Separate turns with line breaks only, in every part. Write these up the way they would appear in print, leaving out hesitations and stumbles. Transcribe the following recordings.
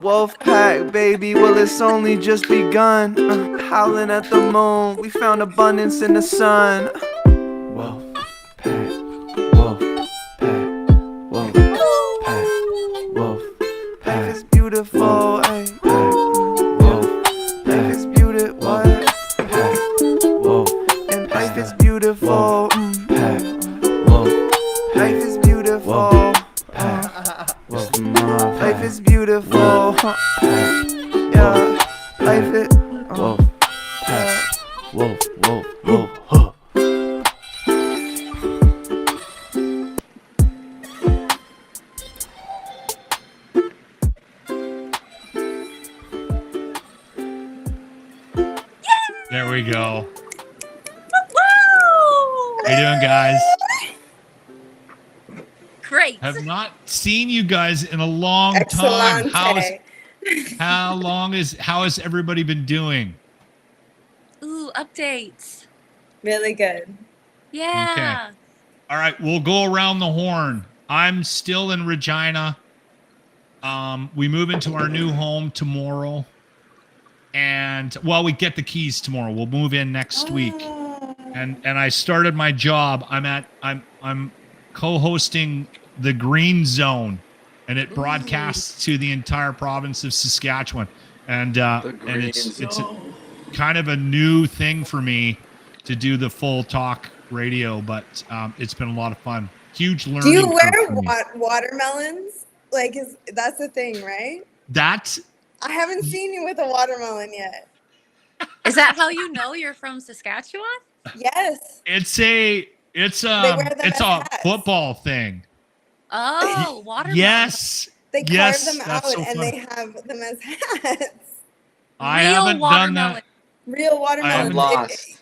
Wolfpack, baby, well it's only just begun. Howling at the moon, we found abundance in the sun. Wolfpack, Wolfpack, Wolfpack, Wolfpack. Life is beautiful, ayy. Wolfpack, life is beautiful, what? Wolfpack, and life is beautiful. Life is beautiful. Life is beautiful. Yeah, life is.
There we go.
Woo!
How you doing, guys?
Great.
Have not seen you guys in a long time. How has everybody been doing?
Ooh, updates.
Really good.
Yeah.
Okay. All right, we'll go around the horn. I'm still in Regina. We move into our new home tomorrow. And well, we get the keys tomorrow. We'll move in next week. And I started my job. I'm co-hosting the Green Zone, and it broadcasts to the entire province of Saskatchewan. And it's kind of a new thing for me to do the full talk radio, but it's been a lot of fun. Huge learning.
Do you wear
curve for me.
watermelons? Like, that's the thing, right?
I
haven't seen you with a watermelon yet.
Is that how you know you're from Saskatchewan?
Yes.
It's a football thing.
Oh, watermelon.
Yes.
They carve
yes,
them out
so
and they have them as hats.
I haven't done that.
Real watermelon.
I'm lost.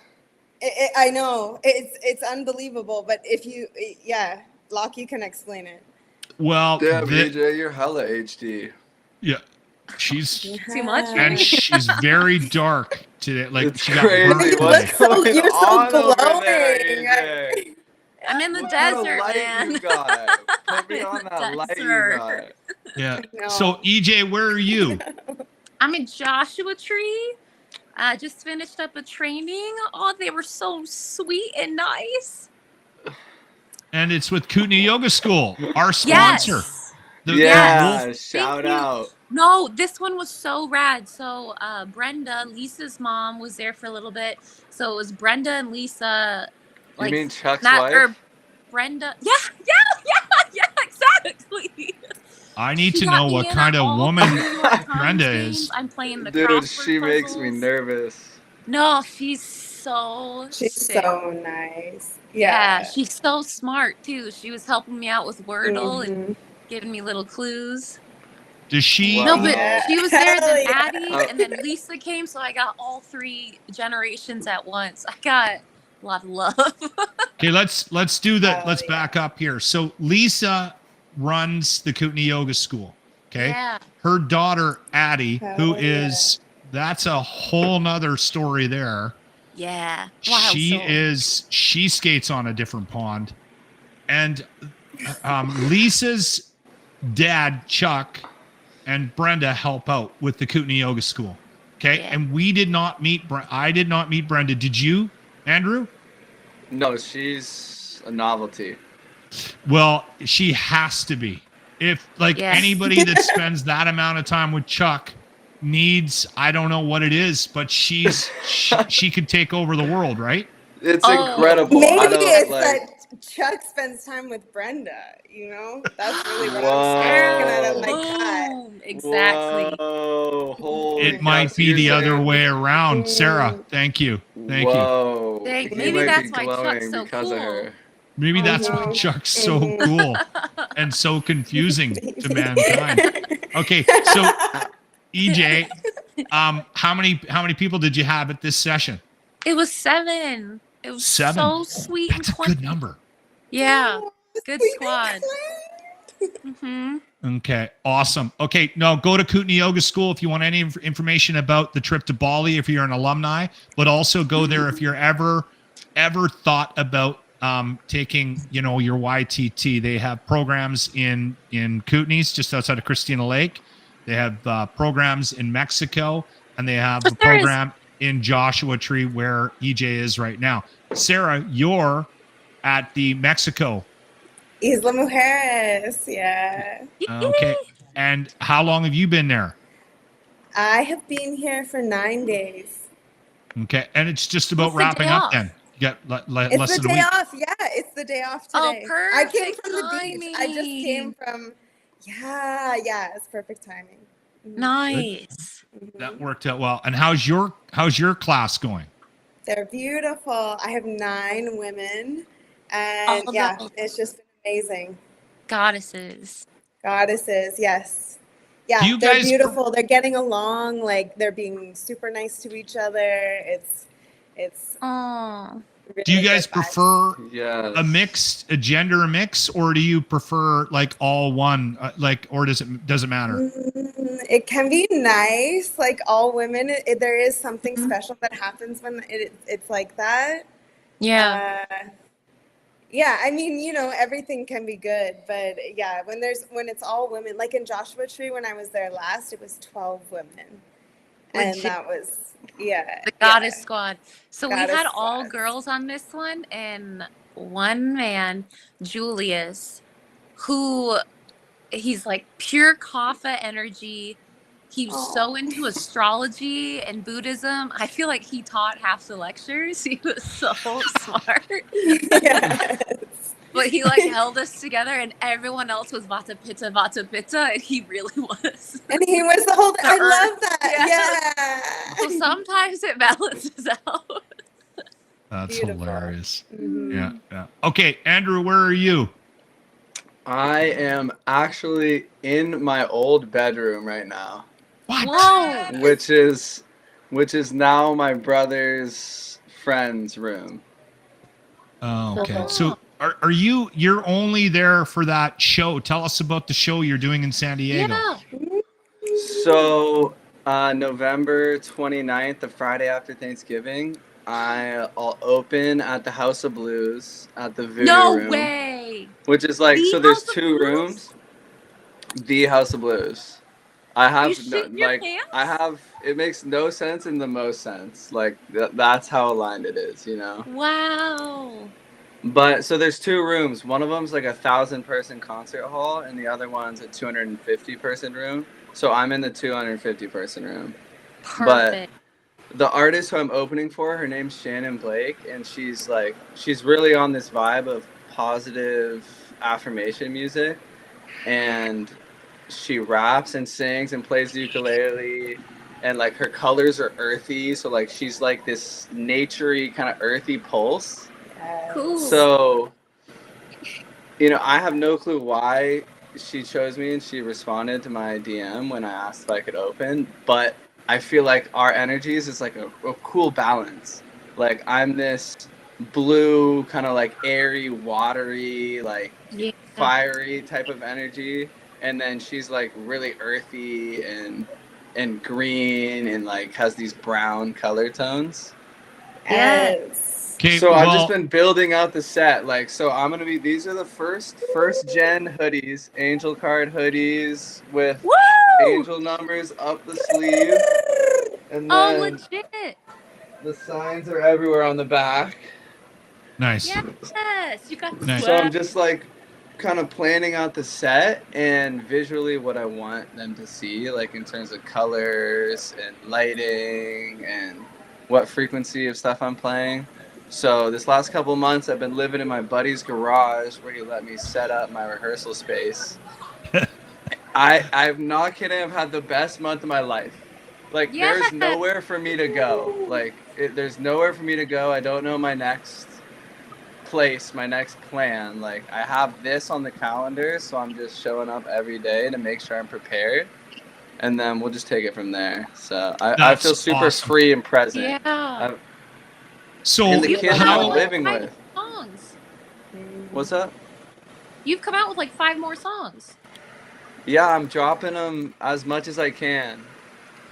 I know. It's unbelievable, but if you, Lockie can explain it.
Well,
Damn, BJ, you're hella HD.
Yeah. She's
Too much?
and she's very dark today. Like
It's
she got
crazy.
burnt
What's
today.
going
You're so
on over
glowing.
there, AJ?
I'm in the
What kind of
desert,
light
man.
you got? Put me
I'm
on
in the
that light you
desert.
got.
Yeah.
No.
So EJ, where are you?
I'm in Joshua Tree. I just finished up a training. Oh, they were so sweet and nice.
And it's with Kootenai Yoga School, our sponsor.
Yes.
Yeah,
Yes.
shout
Thank you.
out.
No, this one was so rad. So Brenda, Lisa's mom, was there for a little bit. So it was Brenda and Lisa.
You mean Chuck's
not
wife?
or Brenda. Yeah, exactly.
I need
She
to
got
know
me
what
in
kind
on
of
all
woman
the New York Times
Brenda
games.
is.
I'm playing the
Dude,
crossword
she makes me
puzzles.
nervous.
No, she's so
She's
sick.
so nice.
Yeah,
Yeah.
she's so smart too. She was helping me out with Wordle and
Mhm.
giving me little clues.
Does she?
No, but
Yeah.
she was there, then
Hell
Addie, and then Lisa came, so I got all three generations at once. I got a lot of love.
Okay, let's do that.
Oh,
Let's back up here. So Lisa runs the Kootenai Yoga School. Okay.
Yeah.
Her daughter Addie, who
Oh, yeah.
is that's a whole nother story there.
Yeah. Wow.
She skates on a different pond. And Lisa's dad, Chuck, and Brenda help out with the Kootenai Yoga School. Okay.
Yeah.
And we did not meet I did not meet Brenda. Did you, Andrew?
No, she's a novelty.
Well, she has to be. If
Yes.
anybody that spends that amount of time with Chuck needs, I don't know what it is, but she could take over the world, right?
It's
Oh.
incredible.
Maybe
I don't
it's
like.
that Chuck spends time with Brenda, you know? That's really what
Whoa.
I'm looking at him like that.
Boom. Exactly.
Whoa, holy
It
cow,
might
so
be
you're
the other
saying-
way around. Sarah, thank you. Thank you.
Whoa.
Dang,
He
maybe
might
that's
be
why Chuck's
glowing
so
because of
cool.
her.
Maybe that's why
Mhm.
Chuck's so
Mhm.
cool and so confusing to mankind. Okay, so EJ, how many people did you have at this session?
It was 7. It was
7?
so sweet
That's a
and
good number.
Yeah. Good
Sweet
squad.
and
hmm
Okay, awesome. Okay, now go to Kootenai Yoga School if you want any information about the trip to Bali, if you're an alumni, but also go there if you're ever thought about taking, your YTT. They have programs in Kootenays, just outside of Christina Lake. They have programs in Mexico, and they have
Oh,
a
there is.
program in Joshua Tree where EJ is right now. Sarah, you're at the Mexico.
Isla Mujeres, yeah.
Okay. And how long have you been there?
I have been here for 9 days.
Okay. And it's just about
What's the
wrapping
day
up
off?
then. You got
It's
less
the
than a
day
week.
off. Yeah, it's the day off
Oh,
today. I came
perfect
from the beach. I just came
timing.
from. Yeah, it's perfect timing.
Nice.
That worked out well. And how's your class going?
They're beautiful. I have 9 women, and
All
yeah,
those
it's just been amazing.
goddesses.
Goddesses, yes. Yeah,
Do you
they're
guys
beautiful. They're getting along. Like they're being super nice to each other. It's
Oh,
really
Do you guys
good vibes.
prefer a gender mix, or do you prefer like all one, or does it matter?
It can be nice, like all women. There is something
Mhm.
special that happens when it's like that.
yeah.
Yeah, I mean, everything can be good, but yeah, when it's all women, like in Joshua Tree when I was there last, it was 12 women, and
Legit.
that was
The goddess squad. So we
Goddess
had all
squad.
girls on this one, and one man, Julius, who he's like pure kapha energy. He was so into astrology and Buddhism. I feel like he taught half the lectures. He was so smart.
Yes.
But he like held us together, and everyone else was Vata Pitta, and he really was.
And he was the whole. I
earth.
love that.
So
Yeah.
sometimes it balances out.
That's
Beautiful.
hilarious.
Mhm.
Yeah. Okay, Andrew, where are you?
I am actually in my old bedroom right now,
What?
Whoa.
which is now my brother's friend's room.
Oh, okay.
Cool.
So are you're only there for that show? Tell us about the show you're doing in San Diego.
Yeah.
So November 29th, the Friday after Thanksgiving, I'll open at the House of Blues at the Voodoo
No
Room,
way.
which is like,
The
so there's
House of
2
Blues?
rooms. The House of Blues. I have
You shit your pants?
it makes no sense in the most sense. Like that's how aligned it is,
Wow.
But so there's 2 rooms. One of them's like 1,000-person concert hall, and the other one's a 250-person room. So I'm in the 250-person room.
Perfect.
The artist who I'm opening for, her name's Shannon Blake, and she's really on this vibe of positive affirmation music, and she raps and sings and plays the ukulele, and like her colors are earthy, so like she's like this naturey kind of earthy pulse.
Cool.
So, I have no clue why she chose me, and she responded to my DM when I asked if I could open, but I feel like our energies is like a cool balance. Like I'm this blue, kind of like airy, watery, like
Yeah.
fiery type of energy, and then she's like really earthy and green and like has these brown color tones.
Yes.
Okay,
So I've
well,
just been building out the set. Like, so I'm gonna be. These are the first gen hoodies, angel card hoodies with
Woo!
angel numbers up the sleeve, and
Oh,
then
legit.
the signs are everywhere on the back.
nice.
Yes. You got the
Nice.
So I'm
sweat.
just like kind of planning out the set and visually what I want them to see, like in terms of colors and lighting and what frequency of stuff I'm playing. So this last couple months, I've been living in my buddy's garage where he let me set up my rehearsal space. I'm not kidding. I've had the best month of my life. Like, there's
Yes.
nowhere for me to go. Like, there's nowhere for me to go. I don't know my next place, my next plan. Like, I have this on the calendar, so I'm just showing up every day to make sure I'm prepared. And then we'll just take it from there. So I
That's
feel super
awesome.
free and present.
Yeah.
So
And the
You've
kids
come
that
out
I'm
with
living
like
with.
5 songs.
What's up?
You've come out with like 5 more songs.
Yeah, I'm dropping them as much as I can.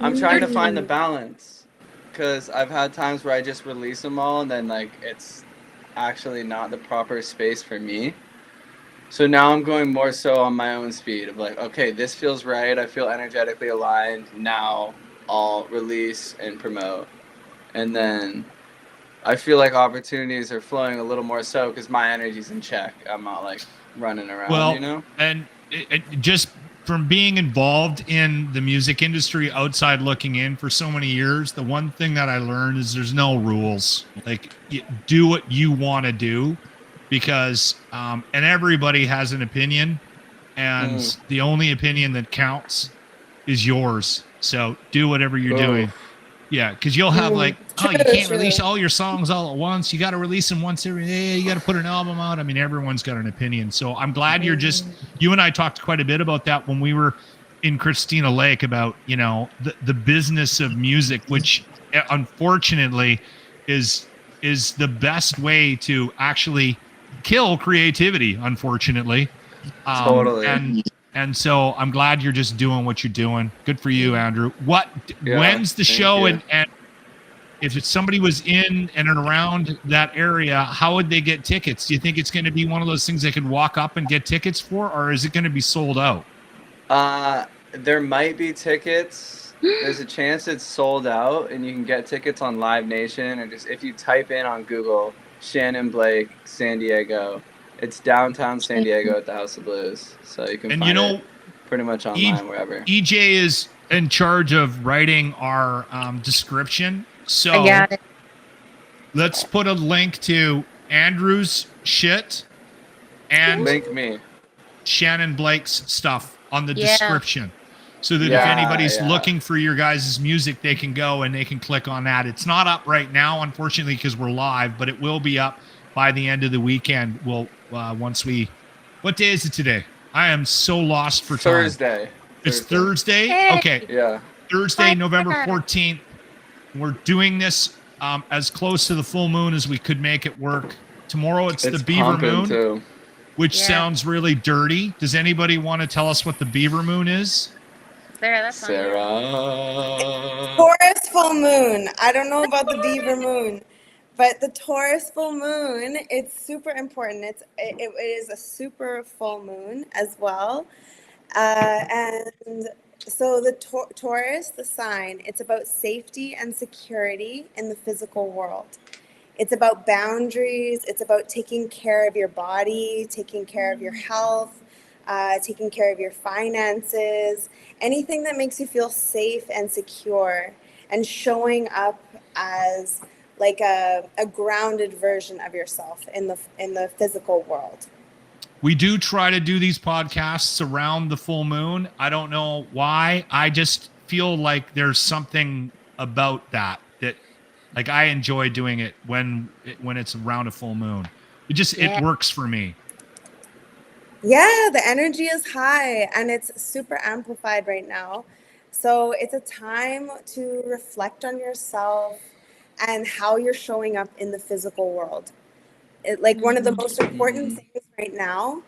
I'm trying to find the balance, because I've had times where I just release them all and then like it's actually not the proper space for me. So now I'm going more so on my own speed of like, okay, this feels right. I feel energetically aligned. Now I'll release and promote. And then I feel like opportunities are flowing a little more so because my energy's in check. I'm not like running around,
Well, and just from being involved in the music industry outside looking in for so many years, the one thing that I learned is there's no rules. Like, do what you want to do, because and everybody has an opinion, and the only opinion that counts is yours. So do whatever you're doing. Yeah, because you'll have like, oh, you can't release all your songs all at once. You got to release them once every day. You got to put an album out. I mean, everyone's got an opinion. So I'm glad you and I talked quite a bit about that when we were in Christina Lake about, you know, the business of music, which unfortunately is the best way to actually kill creativity, unfortunately.
Totally.
And so I'm glad you're just doing what you're doing. Good for you, Andrew. When's the show? And if somebody was in and around that area, how would they get tickets? Do you think it's going to be one of those things they could walk up and get tickets for, or is it going to be sold out?
There might be tickets. There's a chance it's sold out, and you can get tickets on Live Nation, or just if you type in on Google Shannon Blake San Diego. It's downtown San Diego at the House of Blues, so you can find it pretty much online wherever.
EJ is in charge of writing our description, so
I got it.
Let's put a link to Andrew's shit and
link me
Shannon Blake's stuff on the description, so that if anybody's looking for your guys' music, they can go and they can click on that. It's not up right now, unfortunately, because we're live, but it will be up by the end of the weekend. We'll what day is it today? I am so lost for time.
Thursday.
It's Thursday? Okay.
Yeah.
Thursday, November 14th. We're doing this as close to the full moon as we could make it work. Tomorrow it's the Beaver Moon, which sounds really dirty. Does anybody want to tell us what the Beaver Moon is?
Sarah.
Taurus full moon. I don't know about the Beaver Moon. But the Taurus full moon, it's super important. It is a super full moon as well. And so the Taurus, the sign, it's about safety and security in the physical world. It's about boundaries. It's about taking care of your body, taking care of your health, taking care of your finances, anything that makes you feel safe and secure, and showing up as like a grounded version of yourself in the physical world.
We do try to do these podcasts around the full moon. I don't know why. I just feel like there's something about that like I enjoy doing it when it's around a full moon. It works for me.
Yeah, the energy is high and it's super amplified right now. So it's a time to reflect on yourself and how you're showing up in the physical world. One of the most important things right now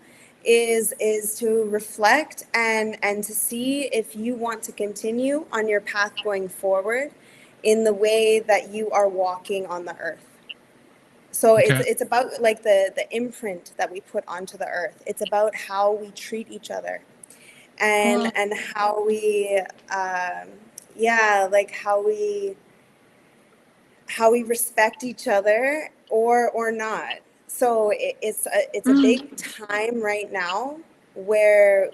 is to reflect and to see if you want to continue on your path going forward in the way that you are walking on the earth. So it's about like the imprint that we put onto the earth. It's about how we treat each other and how we how we respect each other or not. So it's a big time right now where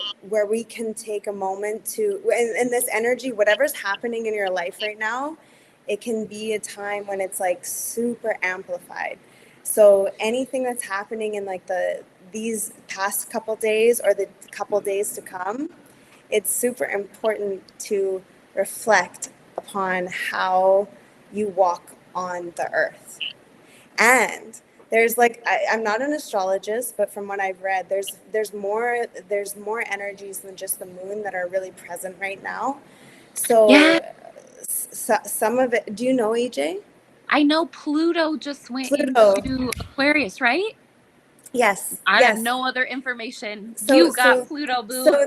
we can take a moment to, and this energy, whatever's happening in your life right now, it can be a time when it's like super amplified. So anything that's happening in like these past couple days or the couple days to come, it's super important to reflect upon how you walk on the earth. And there's I'm not an astrologist, but from what I've read, there's more energies than just the moon that are really present right now. So, some of it, do you know, EJ?
I know Pluto just went into Aquarius, right?
Yes.
I have no other information. You got Pluto, boo.
So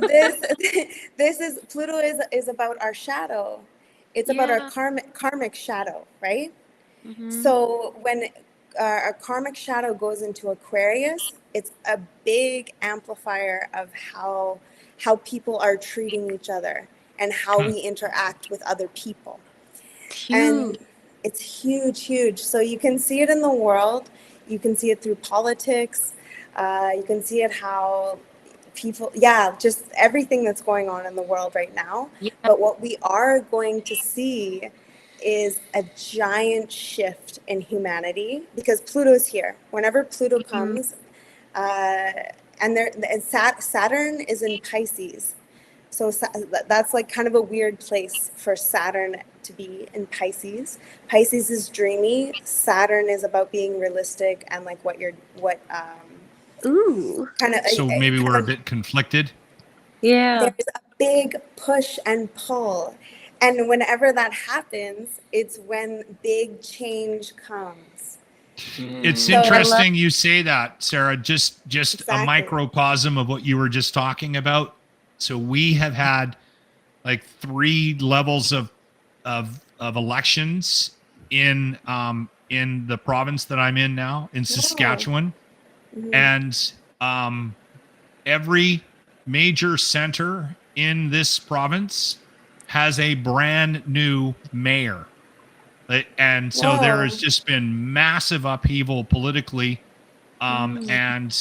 this is Pluto is about our shadow. It's about our karmic shadow, right? Mm-hmm. So when our karmic shadow goes into Aquarius, it's a big amplifier of how people are treating each other and how we interact with other people. And
Huge.
it's huge. So you can see it in the world. You can see it through politics. You can see it how people, just everything that's going on in the world right now.
Yeah.
But what we are going to see is a giant shift in humanity because Pluto's here. Whenever Pluto comes, and Saturn is in Pisces. So that's like kind of a weird place for Saturn to be in Pisces. Pisces is dreamy. Saturn is about being realistic and like
Ooh.
kind of.
So maybe we're a bit conflicted.
Yeah.
There's a big push and pull, and whenever that happens, it's when big change comes.
It's
So I
interesting you say that, Sarah. Just a
Exactly.
microcosm of what you were just talking about. So we have had like 3 levels of elections in the province that I'm in now, in Saskatchewan. And every major center in this province has a brand new mayor. And so there has just been massive upheaval politically. And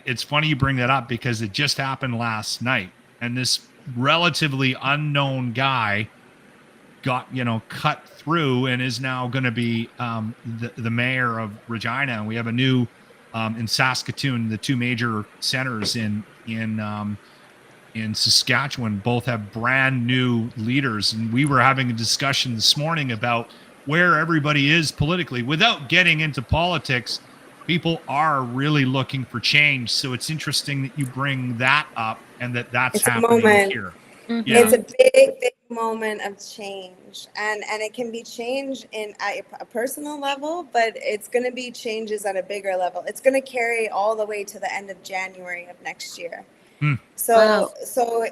it's funny you bring that up because it just happened last night. And this relatively unknown guy got, cut through and is now going to be the mayor of Regina. And we have a new in Saskatoon, the 2 major centers in Saskatchewan both have brand new leaders. And we were having a discussion this morning about where everybody is politically. Without getting into politics, people are really looking for change. So it's interesting that you bring that up and that's
It's a
happening
moment.
here.
Mhm.
Yeah.
It's a big moment of change, and it can be change in a personal level, but it's going to be changes at a bigger level. It's going to carry all the way to the end of January of next year. So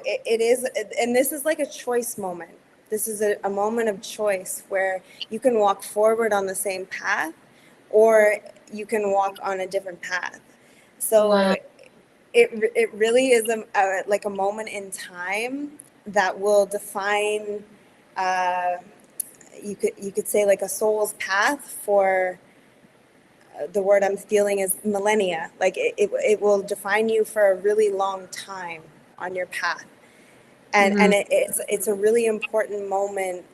it is, and this is like a choice moment. This is a moment of choice where you can walk forward on the same path, or you can walk on a different path. So it really is like a moment in time that will define, you could say like a soul's path for, the word I'm feeling is millennia. Like it will define you for a really long time on your path. And it's a really important moment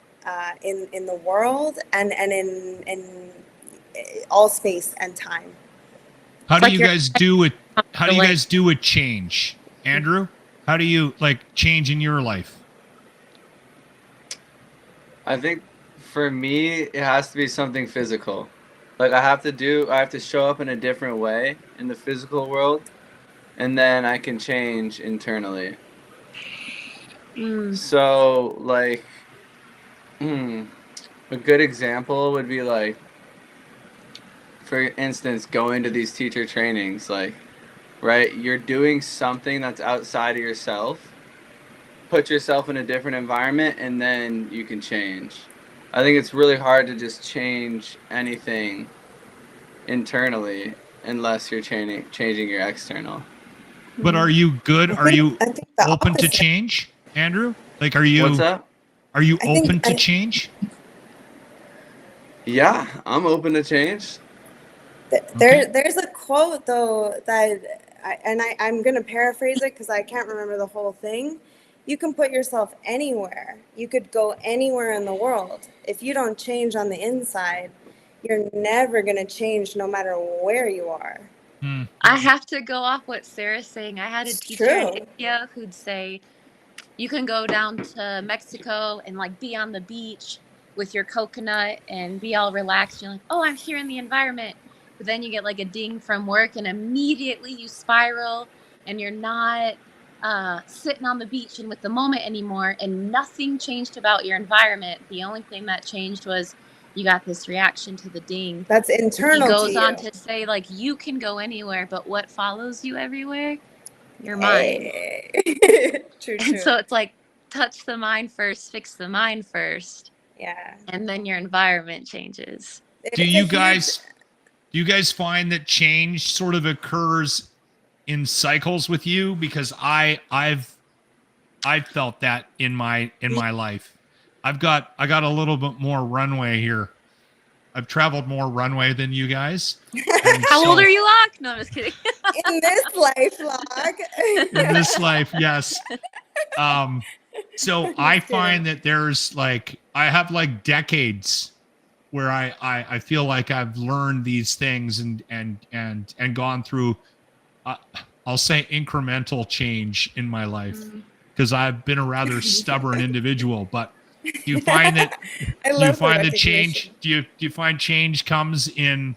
in the world and in all space and time.
How do
like
you
you're-
guys do it? How do you guys do a change? Andrew, how do you change in your life?
I think for me, it has to be something physical. Like I have to show up in a different way in the physical world, and then I can change internally. So like, a good example would be like, for instance, going to these teacher trainings, like, right? You're doing something that's outside of yourself. Put yourself in a different environment, and then you can change. I think it's really hard to just change anything internally unless you're changing your external.
But are you good? Are you
I think the
open to
opposite.
change, Andrew? Like, are you?
What's up?
Are you
I think
open to
I-
change?
Yeah, I'm open to change.
There's a quote though I'm going to paraphrase it because I can't remember the whole thing. You can put yourself anywhere. You could go anywhere in the world. If you don't change on the inside, you're never going to change no matter where you are.
I have to go off what Sarah's saying. I had a
It's
teacher in
true.
India who'd say, you can go down to Mexico and like be on the beach with your coconut and be all relaxed. You're like, oh, I'm here in the environment. But then you get like a ding from work and immediately you spiral and you're not sitting on the beach and with the moment anymore. And nothing changed about your environment. The only thing that changed was you got this reaction to the ding.
That's
He
internal
goes
to
on
you.
to say, like, you can go anywhere, but what follows you everywhere? Your mind.
Hey. True.
And so it's like, touch the mind first, fix the mind first,
Yeah.
and then your environment changes.
Do
It's a
you
huge-
guys find that change sort of occurs in cycles with you because I've felt that in my life. I got a little bit more runway here. I've traveled more runway than you guys.
How old are you, Locke? No, I'm just kidding.
In this life, Locke.
In this life, yes. So I find that there's like I have like decades where I feel like I've learned these things and gone through I'll say incremental change in my life because I've been a rather stubborn individual. But do you find that change? Do you find change comes in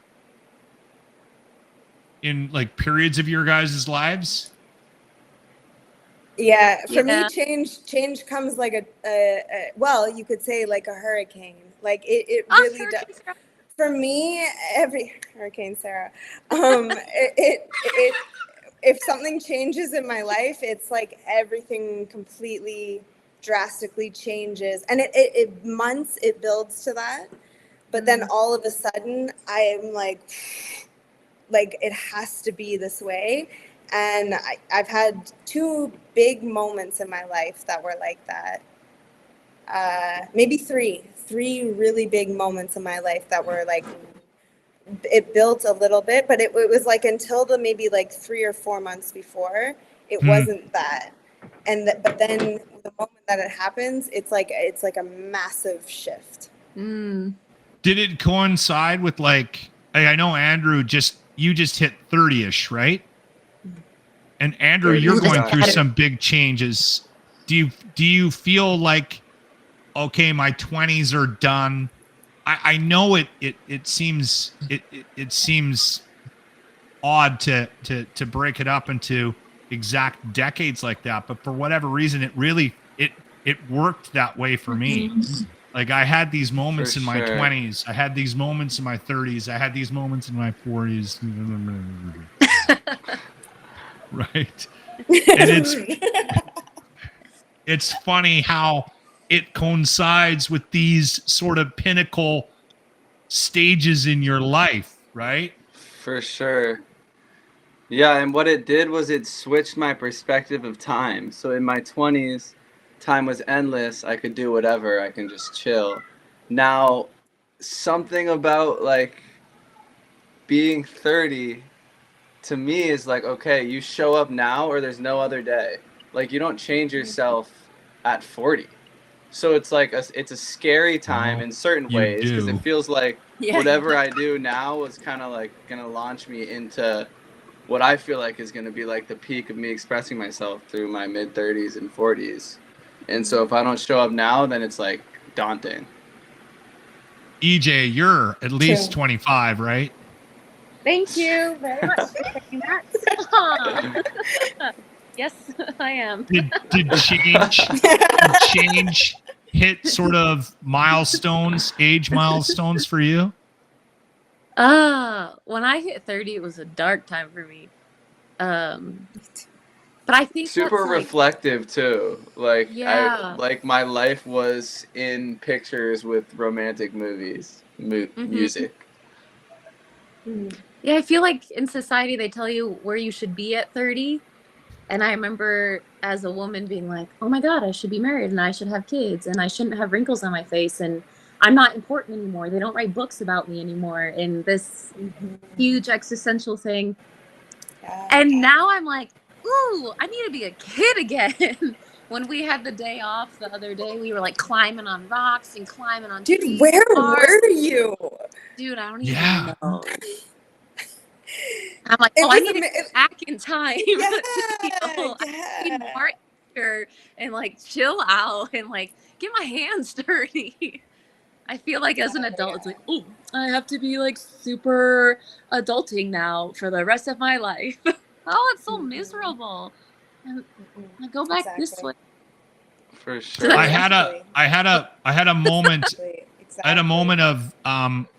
like periods of your guys' lives?
Yeah, for me, change comes like a well, you could say like a hurricane. Like it really does. For me, every Hurricane Sarah, if something changes in my life, it's like everything completely drastically changes, and it builds to that, but then all of a sudden I am like it has to be this way. And I've had 2 big moments in my life that were like that. Maybe three really big moments in my life that were like, it built a little bit, but it was like until the maybe like 3 or 4 months before, it wasn't that. But then the moment that it happens, it's like a massive shift.
Mm.
Did it coincide with like I know Andrew you just hit 30ish, right? And Andrew, you're going through some big changes. Do you feel like, okay, my 20s are done? I know it seems odd to break it up into exact decades like that, but for whatever reason, it really it worked that way for me. Like I had these moments in my 20s, I had these moments in my 30s, I had these moments in my 40s. Right. And it's funny how it coincides with these sort of pinnacle stages in your life, right?
For sure. Yeah, and what it did was it switched my perspective of time. So in my 20s, time was endless. I could do whatever. I can just chill. Now, something about like being 30 to me is like, okay, you show up now or there's no other day. Like you don't change yourself at 40. So it's like it's a scary time in certain ways because it feels like whatever I do now is kind of like going to launch me into what I feel like is going to be like the peak of me expressing myself through my mid 30s and 40s. And so if I don't show up now, then it's like daunting.
EJ, you're at least 25, right?
Thank you very much for saying that. Yes, I am.
Did change hit sort of age milestones for you?
When I hit 30, it was a dark time for me. But I think
super
that's, like,
reflective too. Like
yeah.
my life was in pictures with romantic movies, music.
Yeah, I feel like in society they tell you where you should be at 30. And I remember as a woman being like, oh my God, I should be married and I should have kids and I shouldn't have wrinkles on my face and I'm not important anymore. They don't write books about me anymore. And this huge existential thing. And now I'm like, ooh, I need to be a kid again. When we had the day off the other day, we were like climbing on rocks and climbing on trees.
Dude, where were you?
Dude, I don't even know. I'm like, I need to get back in time. I need more here and like chill out and like get my hands dirty. I feel like as an adult, it's like, oh, I have to be like super adulting now for the rest of my life. Oh, it's so miserable. And I go back this way.
For sure.
I had a moment. I had a moment of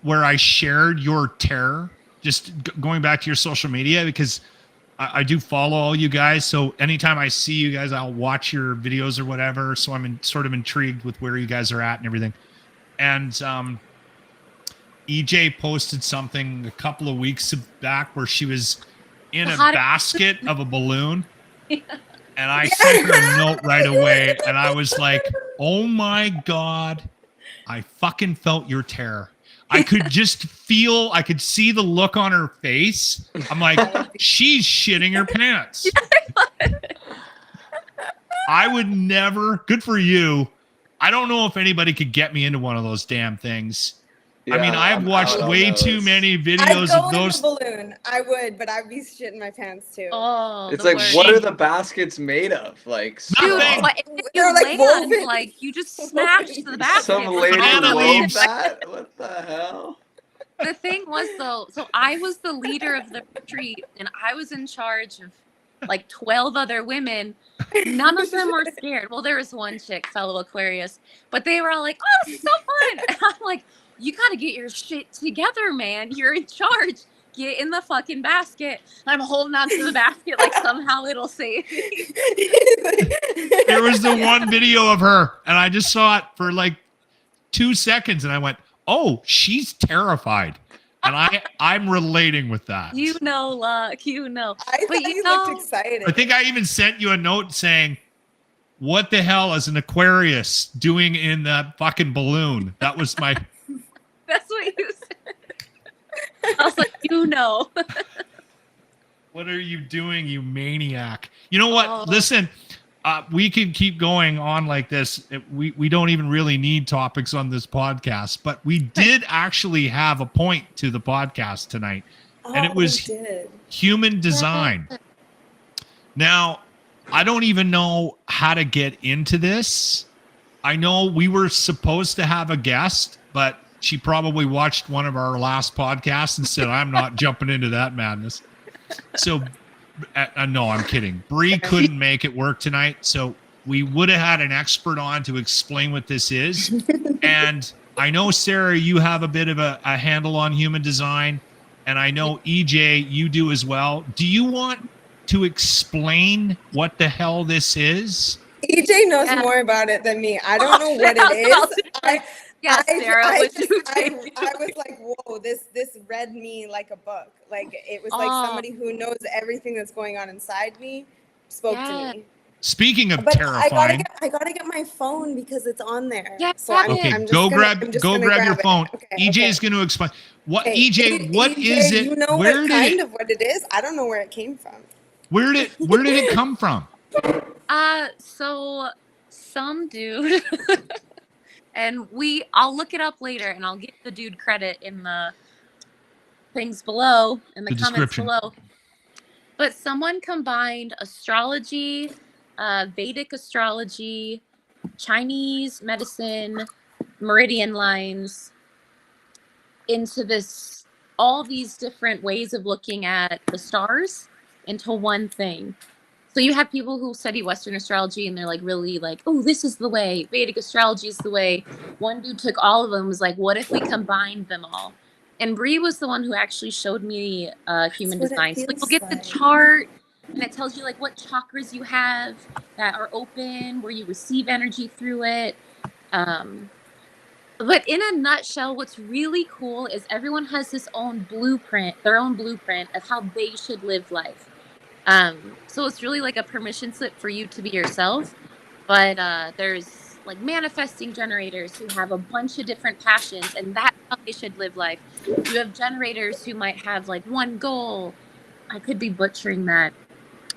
where I shared your terror. Just going back to your social media because I do follow all you guys. So anytime I see you guys, I'll watch your videos or whatever. So I'm sort of intrigued with where you guys are at and everything. And EJ posted something a couple of weeks back where she was in a
How did-
basket of a balloon. And I sent her a note right away. And I was like, oh my God, I fucking felt your terror. I could just feel, I could see the look on her face. I'm like, she's shitting her pants. I would never, good for you. I don't know if anybody could get me into one of those damn things. I mean,
Yeah,
I've
I'm
watched
out on
way
those.
too many
I'd
videos
go
of those.
in the balloon. I would, but I'd be shitting my pants too.
Oh,
It's
the
like,
worst.
what are the baskets made of? Like
Dude,
Nothing.
what if
They're
you
like
land,
woven.
like you just smashed the basket.
some lady
Banana
wrote
leaves.
that? What the hell?
The thing was though, so I was the leader of the retreat and I was in charge of like 12 other women. None of them were scared. Well, there was one chick, fellow Aquarius, but they were all like, oh, this is so fun. And I'm like, you got to get your shit together, man. You're in charge. Get in the fucking basket. I'm holding on to the basket like somehow it'll save me.
There was the one video of her, and I just saw it for like 2 seconds, and I went, oh, she's terrified. And I'm relating with that.
You know, Luck, you know.
I
But
thought
you
you
know-
looked excited.
I think I even sent you a note saying, what the hell is an Aquarius doing in that fucking balloon? That was my...
That's what you said. I was like, you know.
What are you doing, you maniac? You know what?
Oh.
Listen, we can keep going on like this. We don't even really need topics on this podcast, but we did actually have a point to the podcast tonight, and it was
we did.
human design. Now, I don't even know how to get into this. I know we were supposed to have a guest, but she probably watched one of our last podcasts and said, I'm not jumping into that madness. So, no, I'm kidding. Bree couldn't make it work tonight, so we would have had an expert on to explain what this is. And I know, Sarah, you have a bit of a handle on human design, and I know, EJ, you do as well. Do you want to explain what the hell this is?
EJ knows
Yeah.
more about it than me. I don't know what
I was
it
about
is.
to
I,
Yeah, Sarah,
I,
would
just-
you
I,
take
I was like, whoa, this read me like a book. Like it was like
Oh.
somebody who knows everything that's going on inside me spoke
Yeah.
to me.
Speaking of
But
terrifying,
I gotta get my phone because it's on there.
Yeah,
so I'm,
grab
okay,
it.
I'm just
go
gonna-
grab
I'm just
go
gonna
grab your
it.
phone.
Okay,
EJ
okay.
is going to explain what
Okay,
EJ. What is it?
You know
Where
what
did
kind
it?
of what it is? I don't know where it came from.
Where did it come from?
So some dude, and I'll look it up later, and I'll give the dude credit in the things below, in the comments
description.
below. But someone combined astrology, Vedic astrology, Chinese medicine, meridian lines into all these different ways of looking at the stars into one thing. So you have people who study Western astrology and they're like really like, oh, this is the way. Vedic astrology is the way. One dude took all of them and was like, what if we combined them all? And Bree was the one who actually showed me human
what it
design. So
feels
you'll get the
like.
chart and it tells you like what chakras you have that are open, where you receive energy through it. But in a nutshell, what's really cool is everyone has their own blueprint of how they should live life. So it's really like a permission slip for you to be yourself. But there's like manifesting generators who have a bunch of different passions, and that's how they should live life. You have generators who might have like one goal. I could be butchering that.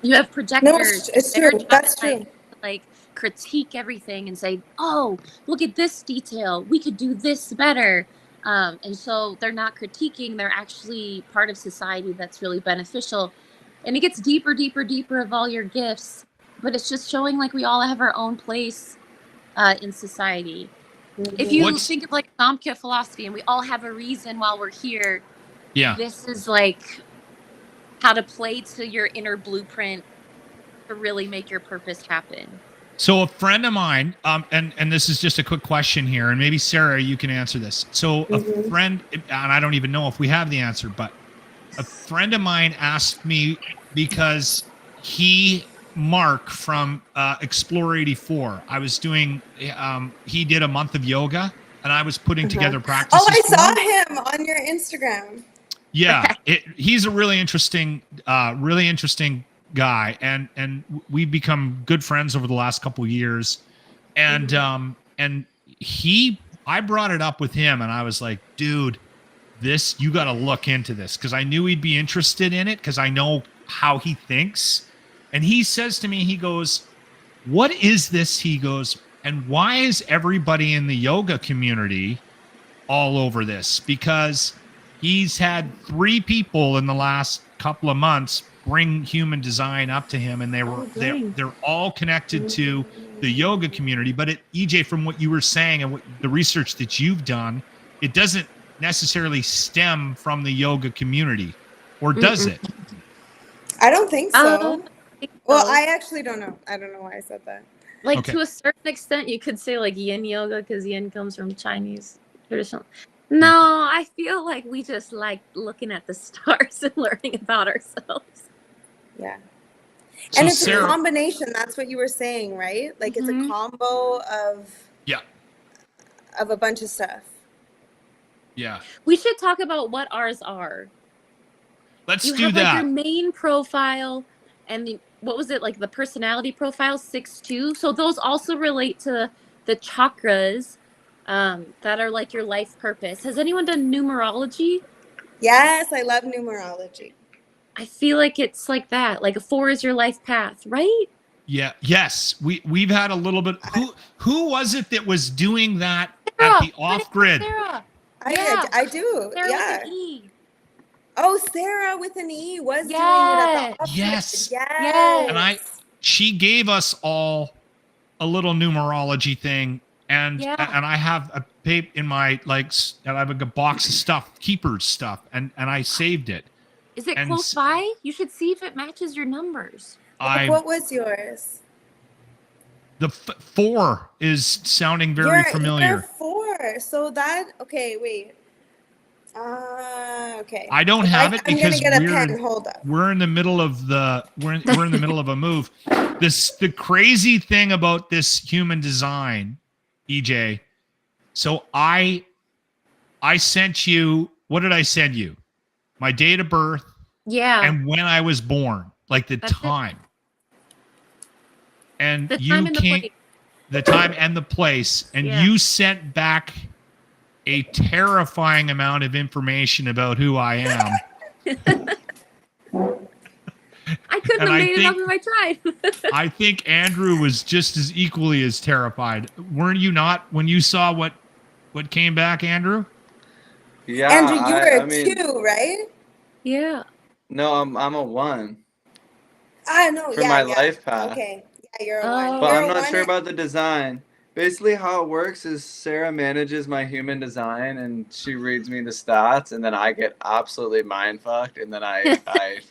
You have projectors.
No, it's
They're
true.
trying
That's
to,
true.
like critique everything and say, oh, look at this detail. We could do this better. And so they're not critiquing. They're actually part of society that's really beneficial. And it gets deeper, deeper, deeper of all your gifts. But it's just showing like we all have our own place in society. If you think of like Samkhya philosophy and we all have a reason while we're here,
Yeah.
this is like how to play to your inner blueprint to really make your purpose happen.
So a friend of mine, and this is just a quick question here, and maybe Sarah, you can answer this. So a friend, and I don't even know if we have the answer, but a friend of mine asked me because Mark from Explore 84, I was doing, he did a month of yoga, and I was putting together practices.
Oh, I
for him.
saw him on your Instagram.
Yeah, he's a really interesting guy, and we've become good friends over the last couple of years. And I brought it up with him, and I was like, dude, you got to look into this, because I knew he'd be interested in it, because I know how he thinks. And he says to me, he goes, what is this? He goes, and why is everybody in the yoga community all over this? Because he's had 3 people in the last couple of months bring human design up to him, and they're all connected to the yoga community. But EJ, from what you were saying and what the research that you've done, it doesn't necessarily stem from the yoga community, or does it?
I don't think so. Well,
So,
I actually don't know. I don't know why I said that.
like
Okay.
to a certain extent, you could say like yin yoga, because yin comes from Chinese traditional. No, I feel like we just like looking at the stars and learning about ourselves.
Yeah.
So
And it's
Sarah,
a combination. That's what you were saying, right? Like it's a
Mhm.
combo
yeah,
of a bunch of stuff.
yeah.
We should talk about what ours are.
Let's
You
do
have like
that.
your main profile, and what was it, like the personality profile 6-2? So those also relate to the chakras that are like your life purpose. Has anyone done numerology?
Yes, I love numerology.
I feel like it's like that. Like a 4 is your life path, right?
Yeah. Yes. We've had a little bit. Who was it that was doing that
Sarah,
at the off grid?
Sarah.
I
Yeah.
do.
Sarah
Yeah.
with an E.
Oh, Sarah with an E was doing it
Yes.
at the office.
Yes.
Yes.
And she gave us all a little numerology thing, and
Yeah.
I have a paper in my and I have a box of stuff, keepers stuff, and I saved it.
Is it
And
close by? You should see if it matches your numbers.
What was yours?
The 4 is sounding very
You're
familiar.
4. So okay, wait. Okay.
I don't have it
I'm
because
gonna get a pen. Hold up.
we're in the middle of we're in the middle of a move. The crazy thing about this human design, EJ. So I sent you, what did I send you? My date of birth
Yeah.
and when I was born, like the
That's it.
time. And
The
you
time and the
came,
place.
the time and the place, and
Yeah.
you sent back a terrifying amount of information about who I am.
I couldn't
And
have
I
made it up
think-
if I tried.
I think Andrew was just as equally as terrified. Weren't you not when you saw what came back, Andrew?
Yeah,
Andrew, you were
I
a
mean,
2, right?
Yeah.
no, I'm a 1
No,
for
yeah,
my
yeah.
life path.
Okay. Yeah, you're a
Oh.
1.
But
You're
I'm
a
not
1
sure about the design. Basically, how it works is Sarah manages my human design, and she reads me the stats, and then I get absolutely mind fucked, and then I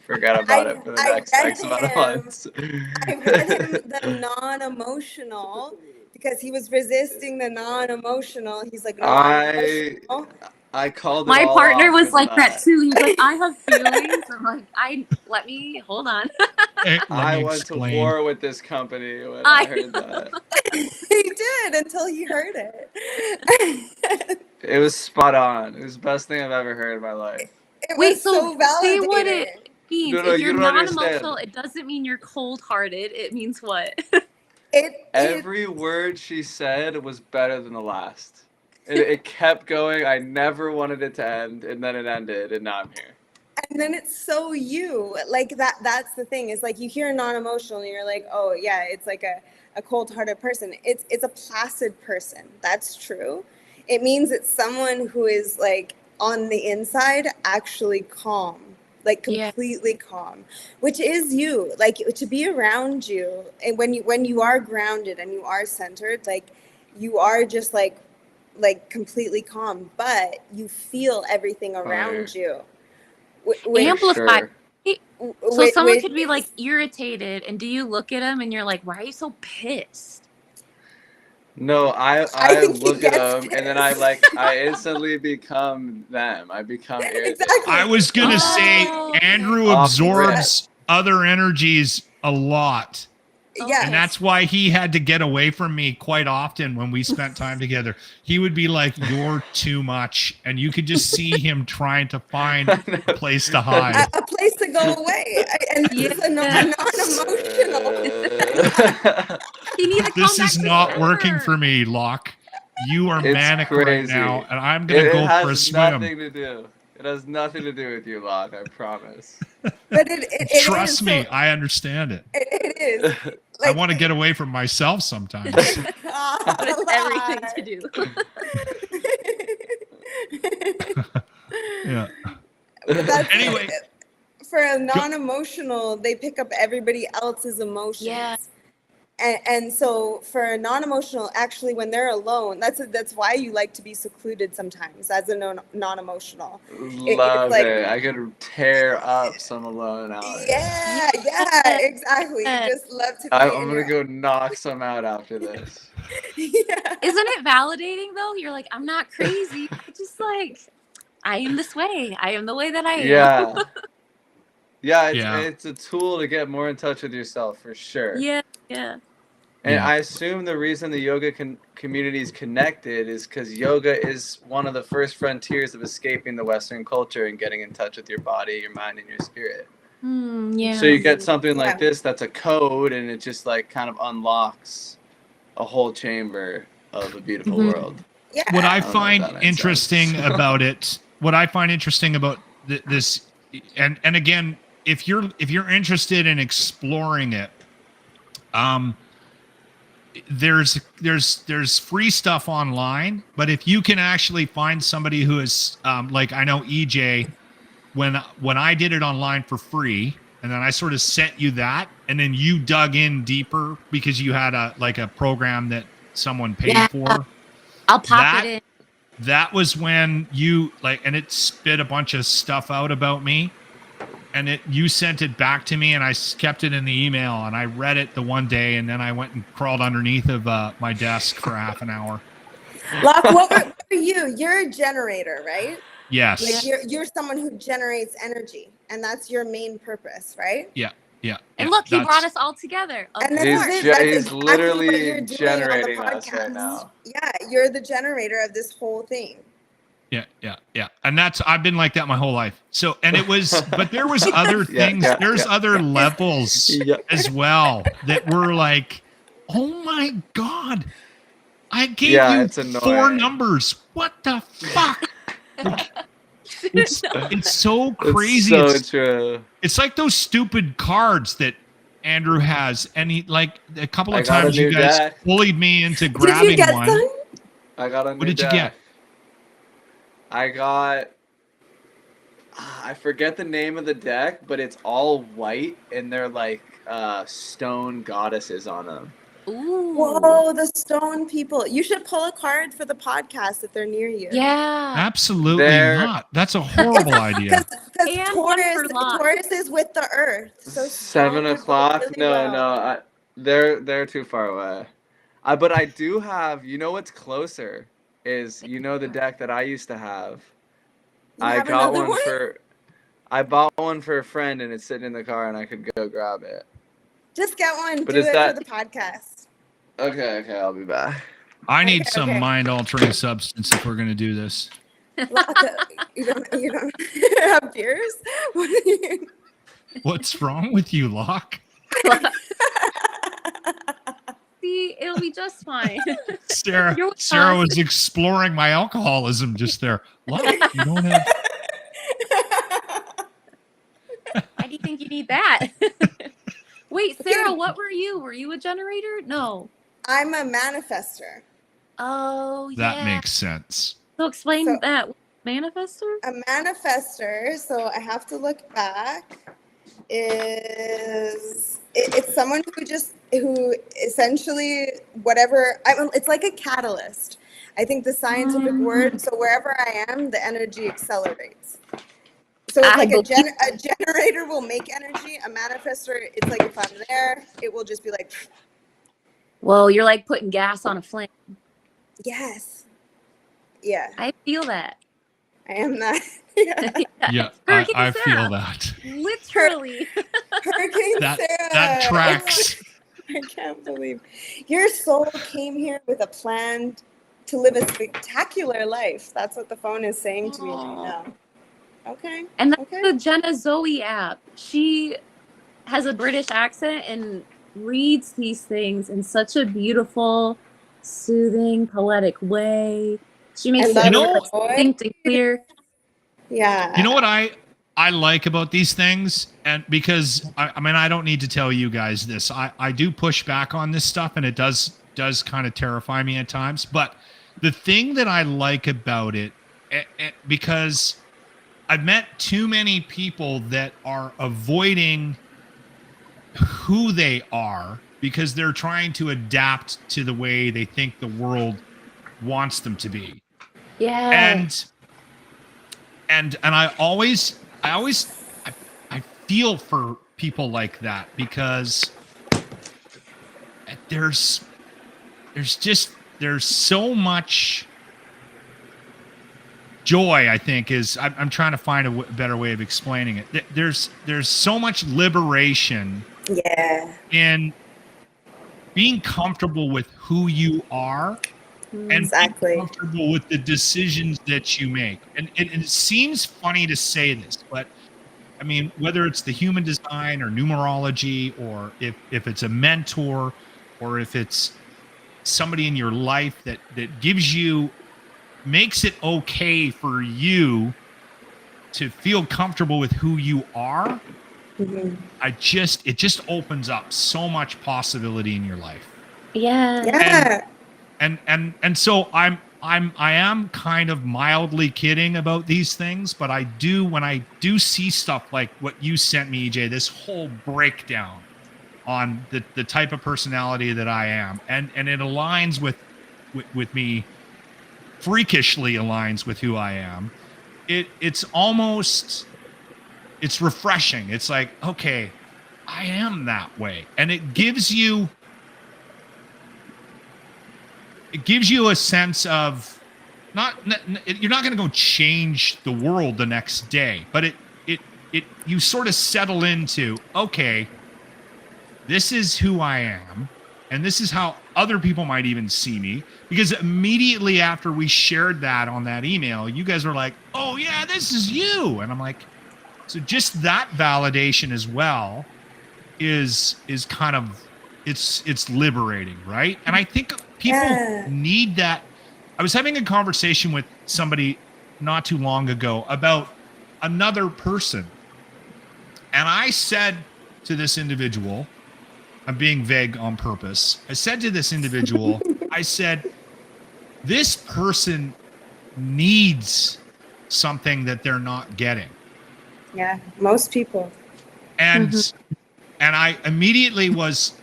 forget about it for the next
read
X amount of
him.
months.
I read him the non-emotional because he was resisting the non-emotional. He's like non-emotional.
I called it
My
all
partner
off,
was
and
like
then
that too. He was like, I have feelings. I'm like, hold on.
I went to war with this company when I heard that.
He did until he heard it.
It was spot on. It was the best thing I've ever heard in my life.
It
Wait,
was
so
so validating.
say what it means.
No,
If
you
you're
don't
non-emotional,
understand.
it doesn't mean you're cold-hearted. It means what?
Every word she said was better than the last. It kept going. I never wanted it to end, and then it ended, and now I'm here.
And then it's so you. Like that's the thing, is like you hear non-emotional and you're like, oh yeah, it's like a cold-hearted person. It's a placid person. That's true. It means it's someone who is like on the inside actually calm, like completely calm, which is you. Like to be around you, and when you are grounded and you are centered, like you are just like completely calm, but you feel everything around you.
Amplified.
Sure.
So someone could be like irritated, and do you look at them and you're like, why are you so pissed?
No, I
think he
look at
gets
them, and then I instantly become them. I become irritated.
Exactly.
I was gonna say
Oh.
Andrew
Off
absorbs other energies a lot.
Yes.
And that's why he had to get away from me quite often when we spent time together. He would be like, "You're too much." And you could just see him trying to find a place to hide.
A place to go away. And this is a non-emotional.
You need to come
This
back
is
to
not
center.
working for me, Locke. You are
It's
manic right
crazy.
now, and I'm going to
It
go
has
for a swim.
nothing to do. It has nothing to do with you, Locke. I promise.
But it
Trust
is,
me,
so
I understand it.
it is.
I want to get away from myself sometimes.
But it's everything to do.
Yeah.
That's
Anyway.
for a non-emotional, they pick up everybody else's emotions.
Yeah.
And so for a non-emotional, actually, when they're alone, that's why you like to be secluded sometimes as a non-emotional.
Love
like-
it. I could tear up some alone out.
Yeah, exactly. You just love to be
I'm
in
gonna
your-
go knock some out after this.
Yeah.
Isn't it validating though? You're like, I'm not crazy. I just like, I am this way. I am the way that I am.
Yeah. Yeah,
Yeah.
it's a tool to get more in touch with yourself for sure.
Yeah.
And
Yeah.
I assume the reason the yoga community is connected is because yoga is one of the first frontiers of escaping the Western culture and getting in touch with your body, your mind, and your spirit.
Yeah.
So you get something like
Yeah.
this that's a code, and it just like kind of unlocks a whole chamber of a beautiful
Mhm.
world.
Yeah.
What I
I don't know if
find
that makes
interesting
sense.
about it, what I find interesting about this, and again, if you're interested in exploring it, there's free stuff online, but if you can actually find somebody who is like, I know EJ, when I did it online for free, and then I sort of sent you that, and then you dug in deeper because you had a program that someone paid
Yeah.
for.
I'll pop
That-
it in.
That was when you and it spit a bunch of stuff out about me, and you sent it back to me, and I kept it in the email, and I read it the one day, and then I went and crawled underneath of my desk for half an hour.
Locke, what were you? You're a generator, right?
Yes.
Like you're someone who generates energy, and that's your main purpose, right?
Yeah.
And look, he
that's-
brought us all together. Of
And this
He's,
is it.
ge-
That's
he's
exactly what
literally
you're doing on the
generating us right
podcast.
now.
Yeah, you're the generator of this whole thing.
Yeah. And I've been like that my whole life. So, and it was, but there was other things, there's other levels as well that were like, oh my God, I gave you
it's
4
annoying.
numbers. What the fuck? It's so crazy.
It's so true.
It's like those stupid cards that Andrew has. And he, like, a couple
I
of
got a
times you
new
guys
deck.
bullied me into
Did
grabbing
you get
one.
some?
I got a new
What did you
deck.
get?
I got. I forget the name of the deck, but it's all white, and they're like stone goddesses on them.
Ooh.
Whoa, the stone people. You should pull a card for the podcast if they're near you.
Yeah.
Absolutely
They're-
not. That's a horrible idea.
Because
And one for Locke.
Taurus is with the earth. So
7
stone
o'clock?
work really
No,
well.
they're too far away. But I do have. You know what's closer is the deck that I used to have.
You
I
have
got
another
one for. I bought one for a friend, and it's sitting in the car, and I could go grab it.
Just get one.
But
Do
is
it
that-
for the podcast.
Okay, I'll be back.
I need
Okay,
some
okay.
mind-altering substance if we're going to do this.
Locke, you don't have beers? What do you?
What's wrong with you, Locke?
See, it'll be just fine.
Sarah
You're
was exploring my alcoholism just there. Locke, you don't have...
Why do you think you need that? Wait, Sarah, what were you? Were you a generator? No.
I'm a manifester.
Oh,
That
yeah.
makes sense.
So explain
So-
that. Manifester?
A manifester, so I have to look back, it's someone who essentially it's like a catalyst. I think the scientific word, so wherever I am, the energy accelerates. So it's
I
like a
believe-
generator will make energy. A manifester, it's like if I'm there, it will just be like,
Whoa, you're like putting gas on a flame.
yes. Yeah,
I feel that.
I am that. Yeah.
Yeah,
Hurricane
I
Sarah.
feel that.
Literally.
Hurricane
That
Sarah.
that tracks.
I can't believe your soul came here with a plan to live a spectacular life. That's what the phone is saying to me right now. Okay.
And that's
Okay.
the Jenna Zoe app. She has a British accent and reads these things in such a beautiful, soothing, poetic way. She makes
I
it
love
really
her
voice.
distinct and clear.
Yeah.
You know what I like about these things, and because I mean I don't need to tell you guys this. I do push back on this stuff, and it does kind of terrify me at times. But the thing that I like about it, because I've met too many people that are avoiding who they are because they're trying to adapt to the way they think the world wants them to be.
Yeah.
And I feel for people like that because there's so much joy. I think I'm trying to find a better way of explaining it. There's so much liberation
Yeah.
in being comfortable with who you are and
Exactly.
being comfortable with the decisions that you make. And it seems funny to say this, but I mean, whether it's the human design or numerology, or if it's a mentor, or if it's somebody in your life that makes it okay for you to feel comfortable with who you are,
Mm-hmm.
it just opens up so much possibility in your life.
Yeah.
Yeah.
And so I am kind of mildly kidding about these things, but when I do see stuff like what you sent me, EJ, this whole breakdown on the type of personality that I am, and it aligns with me, freakishly aligns with who I am. It's refreshing. It's like, okay, I am that way, and it gives you a sense of you're not going to go change the world the next day, but you sort of settle into, okay, this is who I am, and this is how other people might even see me. Because immediately after we shared that on that email, you guys were like, oh yeah, this is you. And I'm like, so just that validation as well is kind of, it's liberating, right? And I think people need that. I was having a conversation with somebody not too long ago about another person. And I said to this individual, I'm being vague on purpose. I said to this individual, I said, this person needs something that they're not getting.
Yeah. Most people.
And I immediately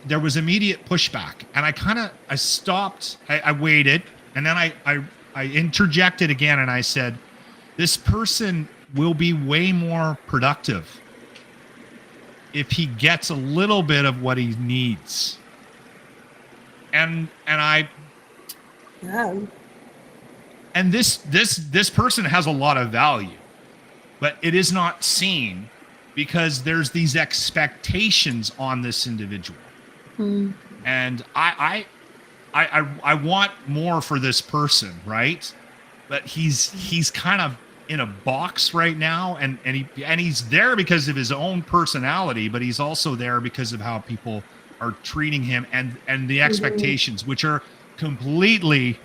there was immediate pushback, and I stopped. I waited, and then I interjected again, and I said, this person will be way more productive if he gets a little bit of what he needs. And this person has a lot of value, but it is not seen because there's these expectations on this individual. And I want more for this person, right? But he's kind of in a box right now, and he's there because of his own personality, but he's also there because of how people are treating him and the expectations, which are completely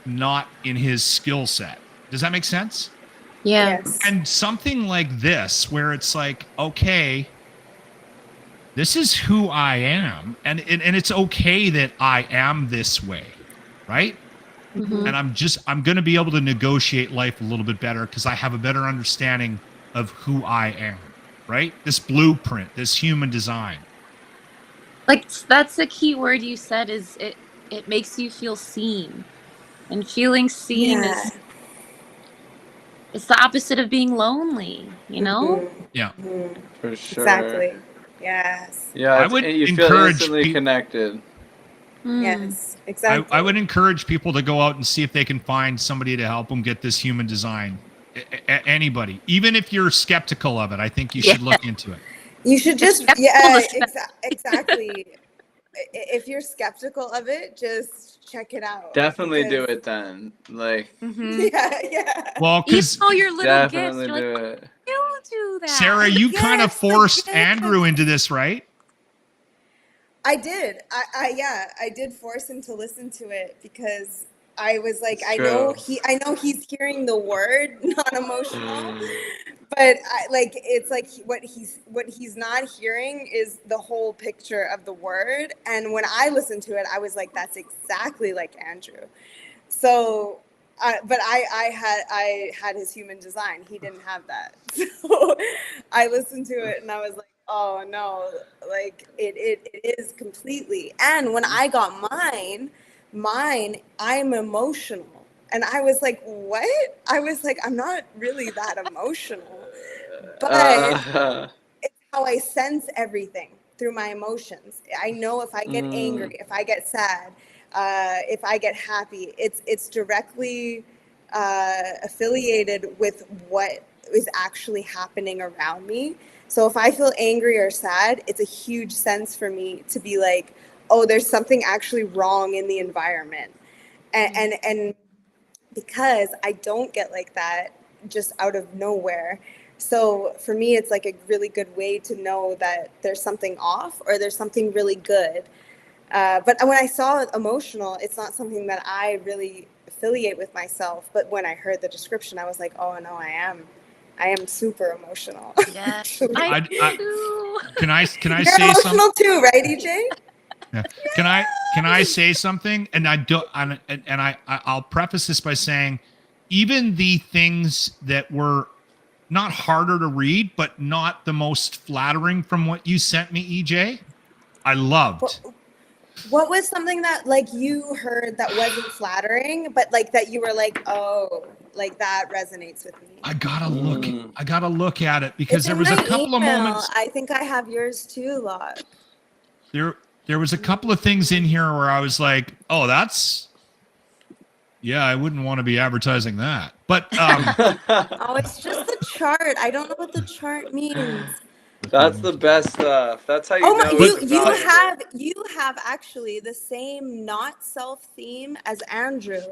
not in his skill set. Does that make sense?
Yeah.
Yes.
And something like this, where it's like, okay, this is who I am, and it's okay that I am this way, right?
Mhm.
And I'm going to be able to negotiate life a little bit better because I have a better understanding of who I am, right? This blueprint, this human design.
Like, that's the key word you said, is it makes you feel seen. And feeling seen is it's the opposite of being lonely, you know?
Yeah.
For sure.
Exactly. Yes.
Yeah,
I would
you feel
encourage
instantly connected.
Yes. Exactly.
I would encourage people to go out and see if they can find somebody to help them get this human design. Anybody, even if you're skeptical of it, I think you should look into it.
You should just,
Skeptical
yeah,
is
exactly. if you're skeptical of it, just check it out.
Definitely do
because-
it then. Like,
Mhm.
Yeah.
Well,
Even
because
all your little gifts,
definitely
you're like,
do it.
don't do that.
Sarah, you kind of
Yes, the
forced
gifts.
Andrew into this, right?
I did. I did force him to listen to it because I was like,
It's
I know
true.
he's hearing the word non-emotional,
Mm.
but it's like what he's not hearing is the whole picture of the word. And when I listened to it, I was like, that's exactly like Andrew. So, but I had his human design. He didn't have that. So I listened to it and I was like, oh no, like it is completely. And when I got mine, I'm emotional. And I was like, what? I was like, I'm not really that emotional, but it's how I sense everything through my emotions. I know if I get angry, if I get sad, if I get happy, it's directly affiliated with what is actually happening around me. So if I feel angry or sad, it's a huge sense for me to be like, oh, there's something actually wrong in the environment. And because I don't get like that just out of nowhere. So for me, it's like a really good way to know that there's something off or there's something really good. But when I saw it emotional, it's not something that I really affiliate with myself. But when I heard the description, I was like, oh no, I am super emotional.
Yeah.
I-
do.
Can I
You're
say something?
emotional too, right, EJ?
Yeah. Can I say something? And I don't. I'll preface this by saying, even the things that were not harder to read, but not the most flattering from what you sent me, EJ, I loved.
What was something that like you heard that wasn't flattering, but like that you were like, oh, like that resonates with me?
I gotta look at it because
It's
there
in
was a
my
couple of
email.
moments.
I think I have yours too, Locke.
There was a couple of things in here where I was like, oh, that's, yeah, I wouldn't want to be advertising that. But
Oh, it's just the chart. I don't know what the chart means.
That's the best stuff. That's how you
Oh
know
my,
it's valuable.
you have actually the same not self theme as Andrew,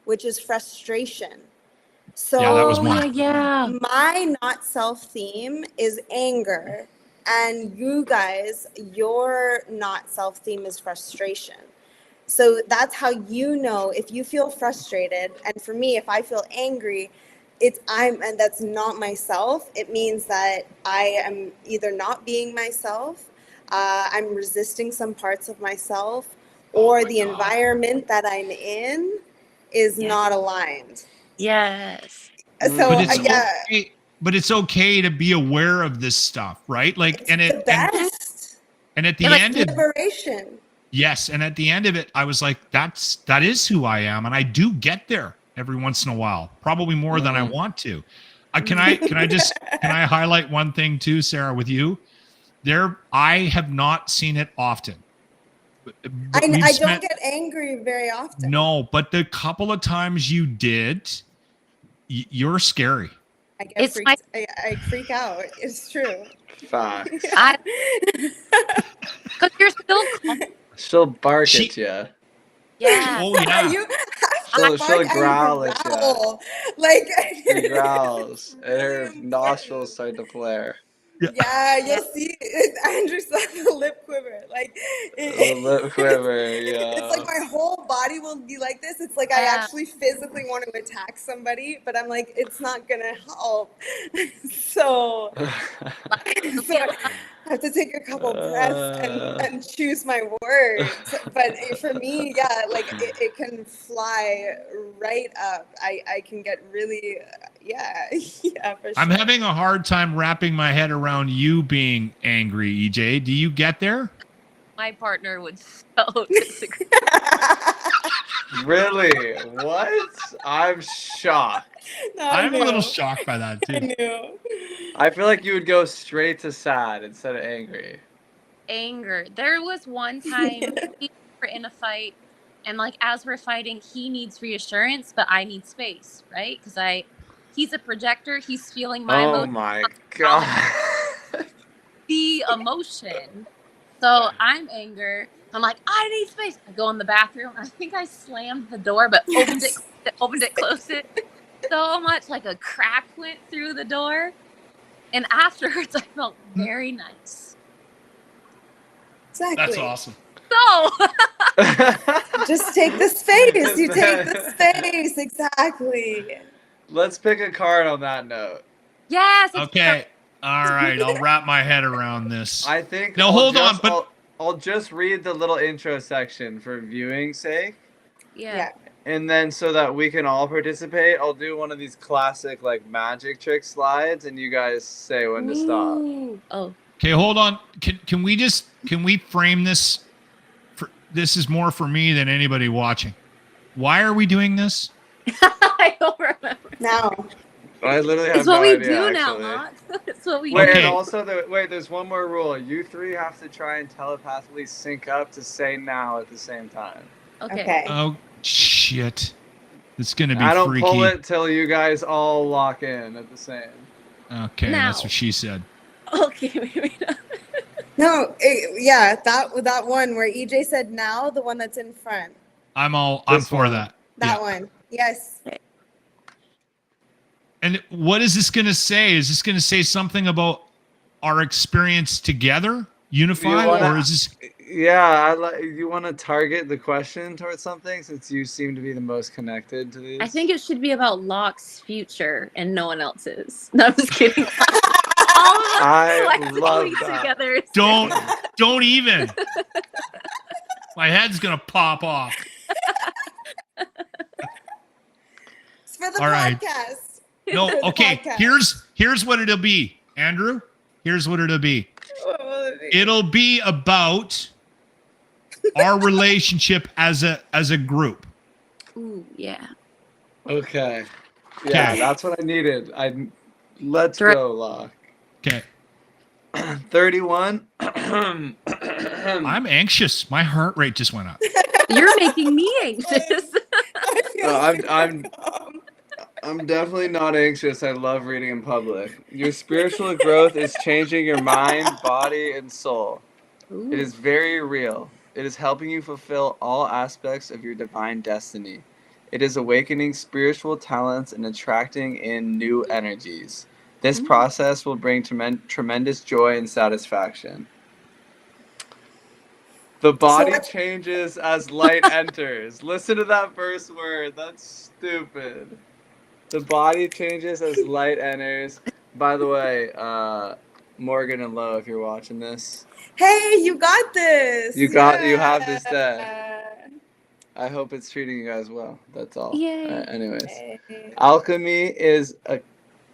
which is frustration. So
Yeah, that was
Oh,
one.
yeah.
my not self theme is anger, and you guys, your not self theme is frustration. So that's how you know if you feel frustrated. And for me, if I feel angry, and that's not myself. It means that I am either not being myself, I'm resisting some parts of myself, or the environment that I'm in is
Yeah.
not aligned.
Yes.
So
But it's
yeah,
okay. But it's okay to be aware of this stuff, right? Like,
it's the best.
and at the
Yeah, like
end of
Liberation.
yes, and at the end of it, I was like, that is who I am, and I do get there every once in a while, probably more than I want to. Can I highlight one thing too, Sarah, with you? I have not seen it often. But
I don't get angry very often.
no, but the couple of times you did, you're scary.
I get
It's my-
I freak out. It's true.
Facts.
Because you're still calm.
She'll bark
She-
at you.
Yeah.
Oh yeah.
She'll growl at you.
growl. Like
She growls, and her nostrils start to flare.
Yeah, you'll see Andrew saw the lip quiver. Like
The lip quiver, yeah.
It's like my whole body will be like this. It's like I actually physically want to attack somebody, but I'm like, it's not gonna help. So I have to take a couple breaths and choose my words. But for me, yeah, like it can fly right up. I can get really, yeah, for sure.
I'm having a hard time wrapping my head around you being angry, EJ. Do you get there?
My partner would so disagree.
Really? What? I'm shocked.
I'm a little shocked by that
I
too.
knew.
I feel like you would go straight to sad instead of angry.
Anger. There was one time we were in a fight, and like as we're fighting, he needs reassurance, but I need space, right? Because he's a projector. He's feeling my
Oh
emotion,
my god.
the emotion. So I'm anger. I'm like, I need space. I go in the bathroom. I think I slammed the door, but opened it, closed it so much, like a crack went through the door. And afterwards, I felt very nice.
Exactly.
That's awesome.
So,
Just take the space. You take the space. Exactly.
Let's pick a card on that note.
yes. it's
Okay. All right. I'll wrap my head around this.
I think.
No, hold on, but
I'll just read the little intro section for viewing sake,
Yeah.
and then so that we can all participate, I'll do one of these classic like magic trick slides, and you guys say when to stop.
Ooh. Oh.
okay, hold on. Can we frame this? This is more for me than anybody watching. Why are we doing this?
I don't remember.
Now.
I literally have
It's what
no
we
idea,
do now,
actually.
Mark. It's what we
Wait,
do.
Okay.
and also, there's one more rule. You three have to try and telepathically sync up to say now at the same time.
Okay.
Oh shit! It's gonna be
I don't
freaky.
pull it till you guys all lock in at the same.
Okay,
Now.
that's what she said.
Okay. Wait.
No, that one where EJ said now, the one that's in front.
I'm
This
for
one.
that.
That
Yeah.
one. Yes.
And what is this gonna say? Is this gonna say something about our experience together, unified,
wanna-
or is this?
Yeah, you want to target the question towards something since you seem to be the most connected to these.
I think it should be about Locke's future and no one else's. No, I'm just kidding. All of us
I
collectively
love that.
together.
Don't even. My head's gonna pop off.
It's for the
All right.
podcast.
No,
For the
okay.
podcast.
Here's what it'll be, Andrew. Here's what it'll be. It'll be about our relationship as a group.
Ooh, yeah.
Okay. Yeah,
Okay.
that's what I needed. Let's
Right.
go, Locke.
Okay.
31.
I'm anxious. My heart rate just went up.
You're making me anxious.
I feel
No,
super
I'm-
calm.
I'm definitely not anxious. I love reading in public. Your spiritual growth is changing your mind, body, and soul. It is very real. It is helping you fulfill all aspects of your divine destiny. It is awakening spiritual talents and attracting in new energies. This process will bring tremendous joy and satisfaction. The body
what's-
changes as light enters. Listen to that first word. That's stupid. The body changes as light enters. By the way, Morgan and Lo, if you're watching this,
Hey, you got this.
you have this day.
Yeah.
I hope it's treating you guys well. That's all.
Yay.
Anyways,
Hey.
alchemy is a.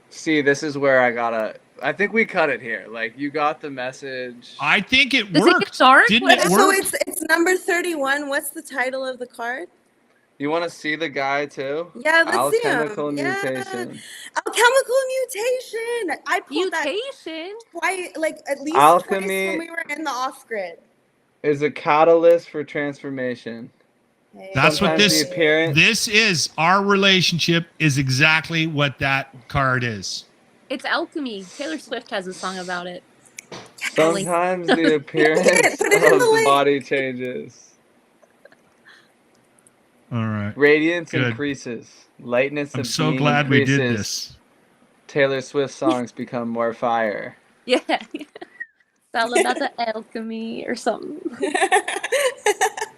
See, this is where I think we cut it here. Like, you got the message.
I think it
Does it get
worked.
dark?
Didn't
What
it
is-
work?
So it's number 31. What's the title of the card?
You want to see the guy too?
Yeah, let's see him.
Alchemical
Yeah.
mutation.
Alchemical mutation. I pulled that
Mutation?
twice, like at least
Alchemy-
twice when we were in the off grid.
Is a catalyst for transformation.
That's what
Sometimes
this-
the appearance.
This is our relationship is exactly what that card is.
It's alchemy. Taylor Swift has a song about it.
Sometimes the appearance
Put it in
of
the
the
link.
body changes.
All right.
Radiance
Good.
increases. Lightness
I'm
of
so
being
glad we did
increases.
this.
Taylor Swift songs become more fire.
Yeah. It's all about the alchemy or something.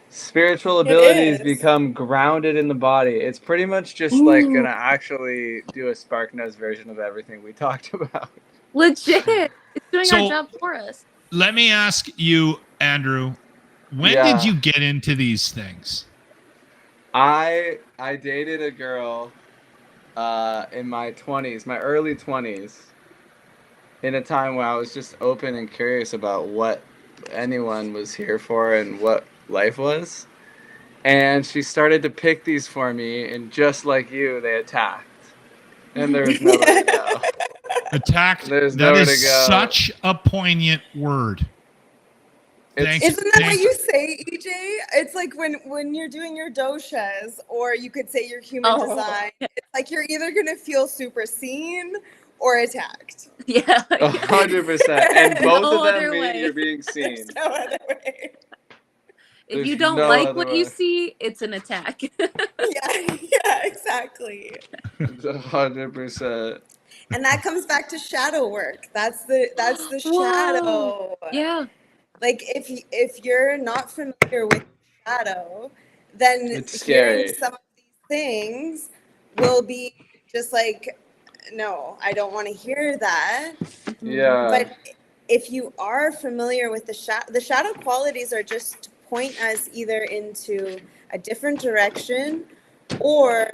Spiritual
It
abilities
is.
become grounded in the body. It's pretty much just like gonna actually do a Spark Nose version of everything we talked about.
Legit. It's doing
So-
our job for us.
Let me ask you, Andrew, when
Yeah.
did you get into these things?
I dated a girl in my 20s, my early 20s, in a time where I was just open and curious about what anyone was here for and what life was. And she started to pick these for me, and just like you, they attacked. And there was nowhere to go.
Attacked.
There's
That
nowhere
is
to go.
such a poignant word. Thank
Isn't that what
thank-
you say, EJ? It's like when you're doing your doshas, or you could say your human
Oh.
design. It's like you're either gonna feel super seen or attacked.
Yeah.
100%. And both
No
of them
other
mean
way.
you're being seen.
There's no other way.
If
There's
you don't
no
like
other
what you
way.
see, it's an attack.
Yeah, exactly.
100%.
And that comes back to shadow work. That's the
Whoa.
shadow.
Yeah.
Like if you're not familiar with shadow, then
It's
hearing
scary.
some of these things will be just like, no, I don't want to hear that.
Yeah.
But if you are familiar with the shadow qualities are just to point us either into a different direction, or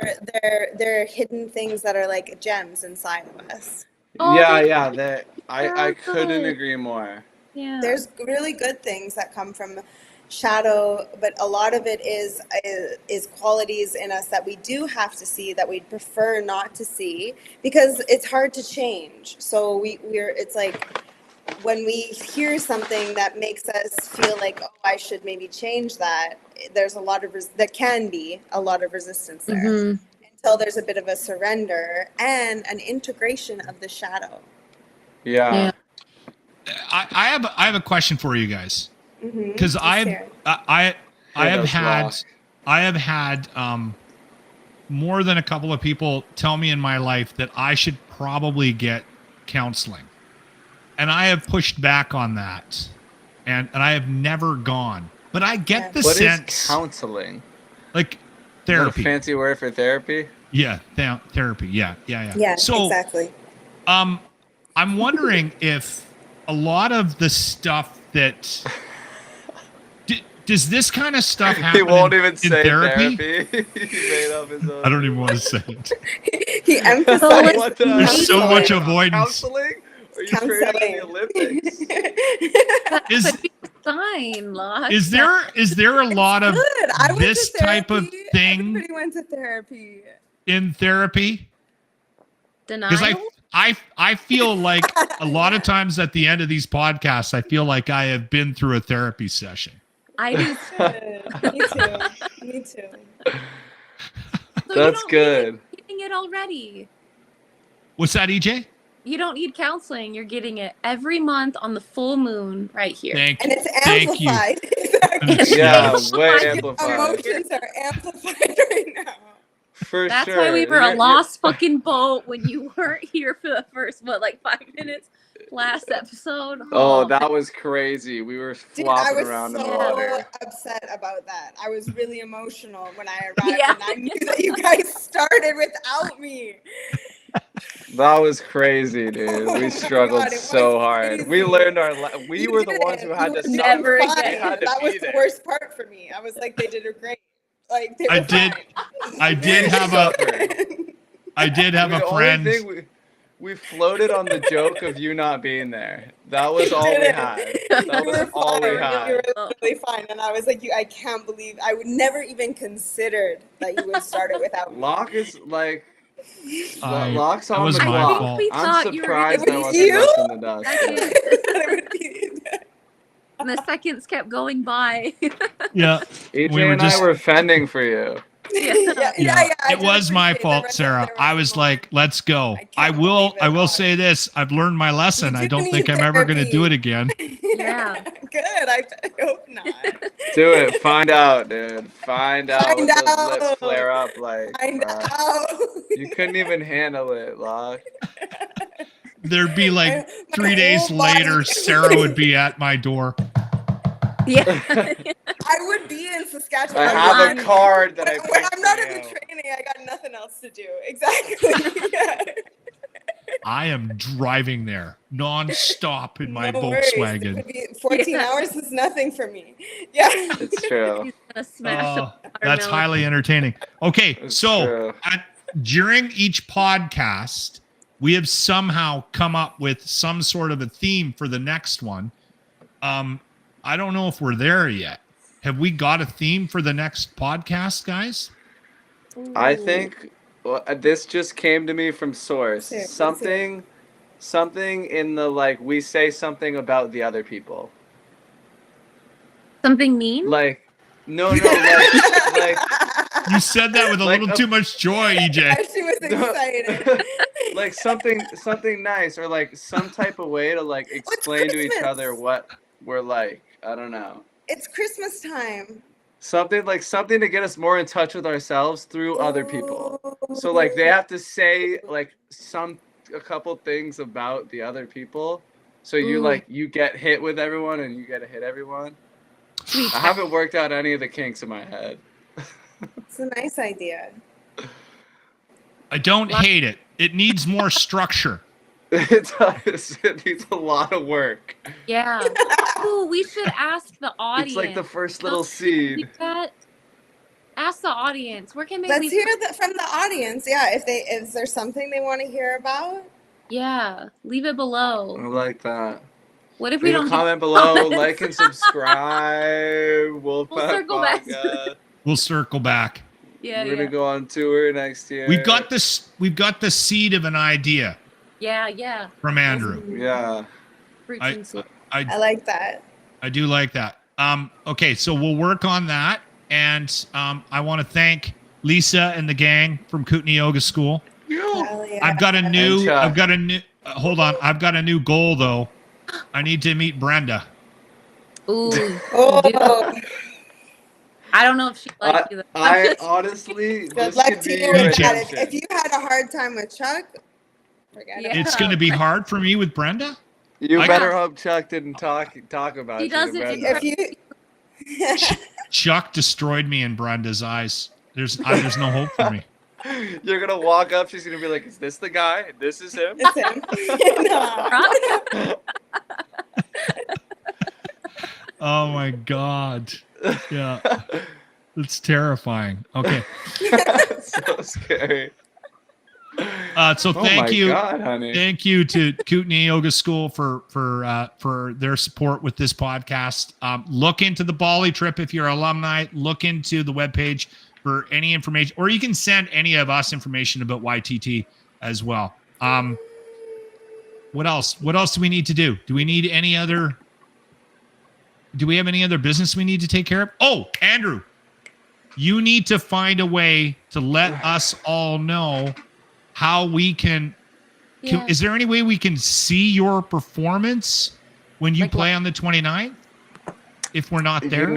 they're hidden things that are like gems inside of us.
Yeah.
They're
I
all
couldn't
good.
agree more.
Yeah.
There's really good things that come from shadow, but a lot of it is qualities in us that we do have to see, that we'd prefer not to see, because it's hard to change. So it's like when we hear something that makes us feel like, oh, I should maybe change that, there's a lot of there can be a lot of resistance there, until there's a bit of a surrender and an integration of the shadow.
Yeah.
I have a question for you guys, because I have had more than a couple of people tell me in my life that I should probably get counseling, and I have pushed back on that, and I have never gone. But I get the
What
sense,
is counseling?
like
Is that a
therapy.
fancy word for therapy?
Yeah, therapy. Yeah.
Yeah,
So,
exactly.
I'm wondering if a lot of the stuff that does this kind of stuff happen
He won't even
in
say
therapy?
therapy. He made up his own.
I don't even want to say it.
He emphasized
What the
There's so
hell?
much avoidance.
Counseling? Are you training in the Olympics?
Is
Could be a sign, Locke.
is there a lot of
Good. I went
this
to
type of
therapy.
thing
Everybody went to therapy.
in therapy? Because
Denial?
I feel like a lot of times at the end of these podcasts, I feel like I have been through a therapy session.
I do.
Me too.
So
That's good.
You're getting it already.
What's that, EJ?
You don't need counseling. You're getting it every month on the full moon right here.
Thank
And it's
Thank you.
amplified.
Yeah, way
Your
amplified.
Emotions are amplified right now.
For
That's
sure.
why we were a
You're-
lost fucking boat when you weren't here for the first, 5 minutes last episode.
Oh, that was crazy. We were
Dude,
flopping
I was
around in the
so
water.
upset about that. I was really emotional when I arrived,
Yeah.
and I knew that you guys started without me.
That was crazy, dude.
Oh my
We struggled
God, it
so
was
hard.
crazy.
We learned we
You
were the
did
ones
it.
who had
You
to
were
Never
fine.
again.
had to
That was
be
the
there.
worst part for me. I was like, they did it great. Like they
I
were
did-
fine.
I did have a
The only
friend.
thing we floated on the joke of you not being there. That was all we
did it.
had. That
You
was
were
all we
fine. You
had.
were literally fine. And I was like, I can't believe I would never even considered that you would start it without me.
Locke is like Locke's
that
on
was
the
my
clock.
fault.
We
I'm
thought you were
surprised
gonna
I
be
wasn't
you?
left in the dust.
It would be-
And the seconds kept going by.
Yeah.
EJ
We were
and
just-
I were fending for you.
yeah. I
It
did
was my
appreciate
fault,
there
Sarah.
there
I
a
was
moment.
like, let's go.
I
I
can't
will
believe it, Locke.
say this. I've learned my lesson.
You
I don't
do
think
need
I'm ever going to do
therapy.
it again.
Yeah.
Good. I hope not.
Do it. Find out, dude. Find out
Find
what those
out.
lips flare up like.
Find
bro.
out.
You couldn't even handle it, Locke.
There'd be like
My
3 days
whole body-
later, Sarah would be at my door.
Yeah.
I would be in Saskatchewan.
I have a
lying.
card that I
When
picked
I'm not
for
in the
you.
training, I got nothing else to do. Exactly. Yeah.
I am driving there non-stop in my
No worries. It
Volkswagen.
could be 14
Yeah.
hours is nothing for me. Yeah.
It's true.
He's gonna smash
Oh,
a
that's
watermelon.
highly entertaining. Okay,
It's
so
true.
during each podcast, we have somehow come up with some sort of a theme for the next one. I don't know if we're there yet. Have we got a theme for the next podcast, guys?
I think this just came to me from source.
Let's
Something in the like we say something about the other people.
Something mean?
Like no, like
You said that with a
Like
little
a-
too much joy, EJ.
She was excited.
like something nice or like some type of way to like explain to each
Christmas?
other what we're like. I don't know.
It's Christmas time.
Something to get us more in touch with ourselves through other people. So like they have to say like a couple things about the other people. So you get hit with everyone and you get to hit everyone. I haven't worked out any of the kinks in my head.
It's a nice idea.
I don't hate it. It needs more structure.
It does. It needs a lot of work.
Yeah. Ooh, we should ask the audience.
It's like the first little
Don't you think
seed.
that? Ask the audience. Where can they
Let's
leave?
hear from the audience. Yeah, if there's something they want to hear about.
Yeah, leave it
I
below.
like that.
What if we
Leave a
don't
comment
get
below,
comments?
like and subscribe. Wolfpack
circle back.
Podcast.
We'll circle back.
Yeah,
We're gonna
yeah.
go on tour next year.
We've got the seed of an idea
Yeah.
from Andrew.
Yeah.
Freaking sweet.
I like that.
I do like that. Okay, so we'll work on that. And I want to thank Lisa and the gang from Kootenai Yoga School.
Hell yeah.
I've got a new hold on. I've got a new goal though. I need to meet Brenda.
Ooh.
Oh,
I don't know if she likes you.
I honestly,
good
this
luck
could
to
be
you
your
with that.
redemption.
If you had a hard time with Chuck, forget
Yeah.
it.
It's going to be hard for me with Brenda.
You
I-
better hope Chuck didn't talk about
He
you.
doesn't-
to Brenda.
If you,
Chuck destroyed me in Brenda's eyes. There's no hope for me.
You're gonna walk up. She's gonna be like, "Is this the guy? This is him."
it's him. No.
Oh my god. Yeah. It's terrifying. Okay.
So scary.
So
Oh
thank
my
you.
God, honey.
Thank you to Kootenai Yoga School for their support with this podcast. Look into the Bali trip if you're alumni. Look into the webpage for any information, or you can send any of us information about YTT as well. What else? What else do we need to do? Do we have any other business we need to take care of? Oh, Andrew, you need to find a way to let us all know how we can. Is there any way we can see your performance when you play on the 29th? If we're not there,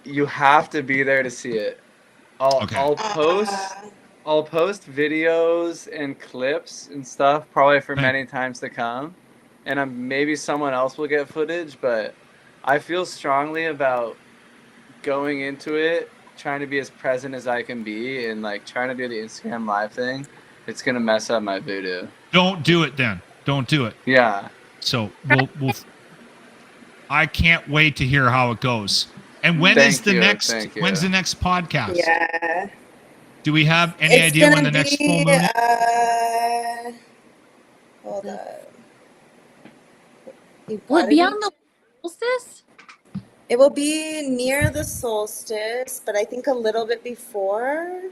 You have to be there to see it. I'll post videos and clips and stuff probably for many times to come, and maybe someone else will get footage, but I feel strongly about going into it trying to be as present as I can be, and like trying to do the Instagram live thing. It's gonna mess up my voodoo.
Don't do it then. Don't do it.
Yeah.
So we'll I can't wait to hear how it goes. And when's the next podcast?
Yeah.
Do we have any idea when the next full moon is?
Hold up.
Will it be on the solstice?
It will be near the solstice, but I think a little bit before.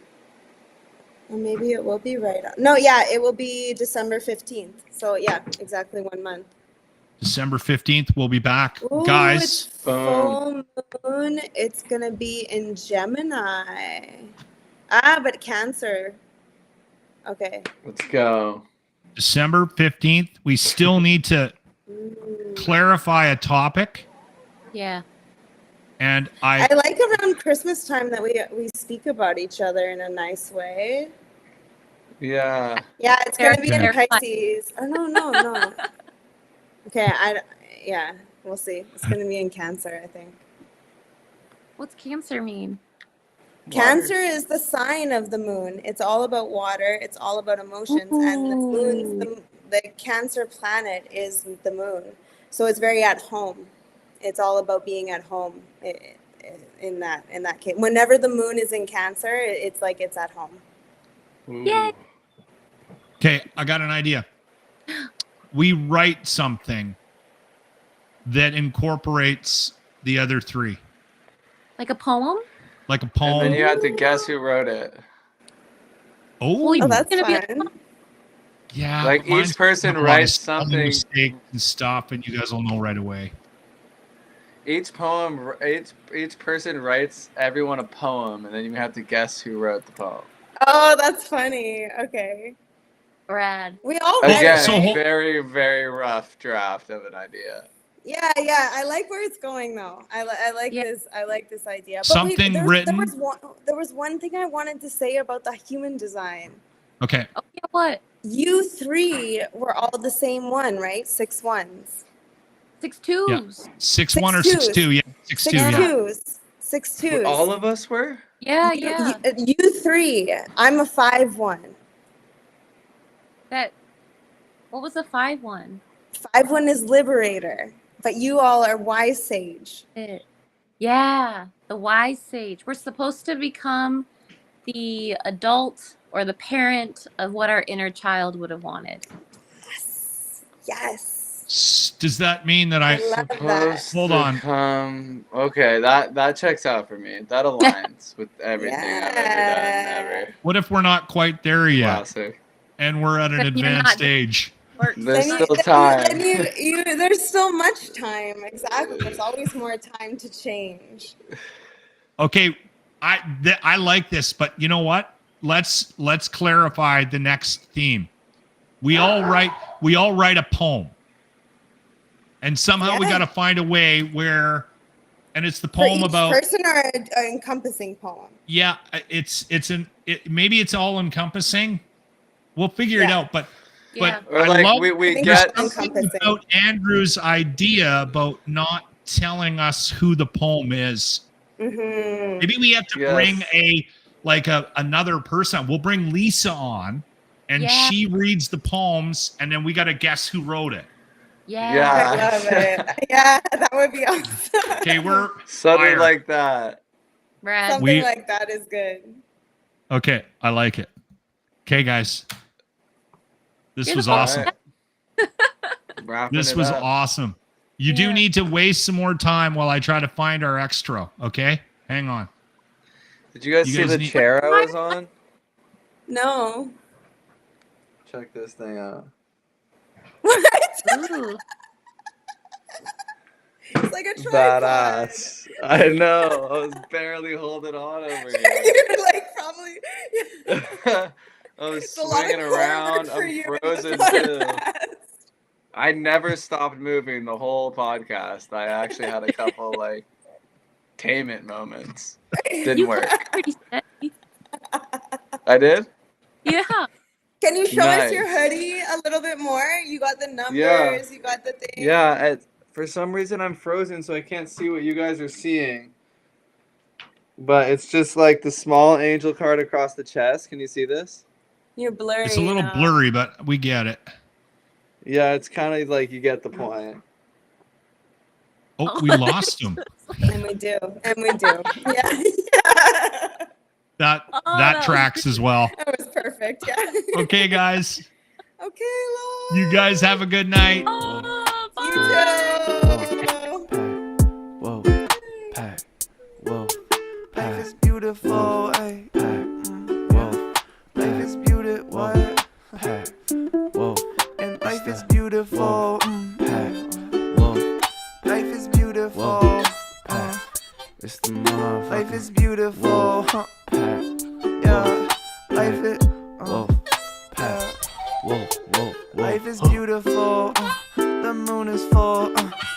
Or maybe it will be right on. No, yeah, it will be December 15th. So yeah, exactly 1 month.
December 15th, we'll be back.
Ooh,
Guys.
It's full moon. It's gonna be in Gemini. But Cancer. Okay.
Let's go.
December 15th. We still need to clarify a topic.
Yeah.
And
I like around Christmas time that we speak about each other in a nice way.
Yeah.
Yeah, it's gonna be in
They're fun.
Pisces. Oh no. Okay, yeah, we'll see. It's gonna be in Cancer, I think.
What's Cancer mean?
Cancer is the sign of the moon. It's all about water. It's all about emotions, and the moon, the Cancer planet is the moon. So it's very at home. It's all about being at home in that case. Whenever the moon is in Cancer, it's like it's at home.
Yay.
Okay, I got an idea. We write something that incorporates the other three.
Like a poem?
Like a poem.
And then you have to guess who wrote it.
Oh,
that's
gonna be a
fun.
Yeah.
Like
mine's
each person
got a lot of
writes
spelling
something.
mistakes and stuff, and you guys will know right away.
Each person writes everyone a poem, and then you have to guess who wrote the poem.
Oh, that's funny. Okay.
Rad.
We all
Again,
so
very, very rough draft of an idea.
Yeah, I like where it's going though. I like
Yeah.
this. I like this idea. But
Something
there
written.
there was one thing I wanted to say about the human design.
Okay.
Oh, yeah, what?
You three were all the same one, right? 6 1s.
6 2s.
6-1 or 6-2? Yeah, 6-2.
6
Yeah.
2s. 6 2s.
All of us were?
Yeah,
You,
yeah.
you three. I'm a 5 1.
That. What was the 5-1?
5 1 is liberator, but you all are wise sage.
Yeah, the wise sage. We're supposed to become the adult or the parent of what our inner child would have wanted.
Yes.
Does that mean that
I love that.
Hold on.
Okay, that checks out for me. That aligns with everything I've ever done ever.
What if we're not quite there yet?
Classic.
And we're at an
But you're
advanced
not-
age.
There's
Then
still time.
there's still much time. Exactly. There's always more time to change.
Okay, I like this, but you know what? Let's clarify the next theme. We all write a poem, and somehow we got to find a way where, and it's the poem
For each
about
person or an encompassing poem.
Yeah, maybe it's all encompassing. We'll figure it out, but
Yeah.
Or
I
like
love
we
think
get
it's encompassing.
about Andrew's idea about not telling us who the poem is.
Mm-hmm.
Maybe we have to
Yes.
bring another person. We'll bring Lisa on, and
Yeah.
she reads the poems, and then we got to guess who wrote it.
Yeah.
Yeah.
I love it. Yeah, that would be awesome.
Okay, we're
something
fire.
like that.
Brad.
Something like that is good.
Okay, I like it. Okay, guys, this
You're
was
the
awesome.
Wrapping
This
it
was
up.
awesome. You do
Yeah.
need to waste some more time while I try to find our extra. Okay, hang on.
Did you guys
You
see
guys
the
need-
chair I was on?
No.
Check this thing out.
What?
Ooh.
It's like a tripod.
Badass. I know. I was barely holding on over here.
You're like probably.
I was
It's a lot of
swinging
core work
around.
for
I'm
you.
frozen
It's
too.
fast.
I never stopped moving the whole podcast. I actually had a couple like tainment moments. Didn't
You
work.
look pretty steady.
I did?
Yeah.
Can you show us your
Nice.
hoodie a little bit more? You got the numbers.
Yeah.
You got the thing.
Yeah, for some reason I'm frozen, so I can't see what you guys are seeing. But it's just like the small angel card across the chest. Can you see this?
You're blurry.
It's a little
now.
blurry, but we get it.
Yeah, it's kind of like you get the point.
Oh, we lost him.
And we do. And we do. Yeah. Yeah.
That
Oh,
that
no.
tracks as well.
That was perfect. Yeah.
Okay, guys.
Okay, Lord.
You guys have a good night.
Oh,
You
bye.
too.
Whoa, pack, whoa, life is beautiful, ay. Whoa, life is beautiful, what? Pack, whoa, and life is beautiful, pack, whoa, life is beautiful, pack, it's the motherfucker. Life is beautiful, pack, yeah, life is, whoa, pack, whoa, life is beautiful, the moon is full,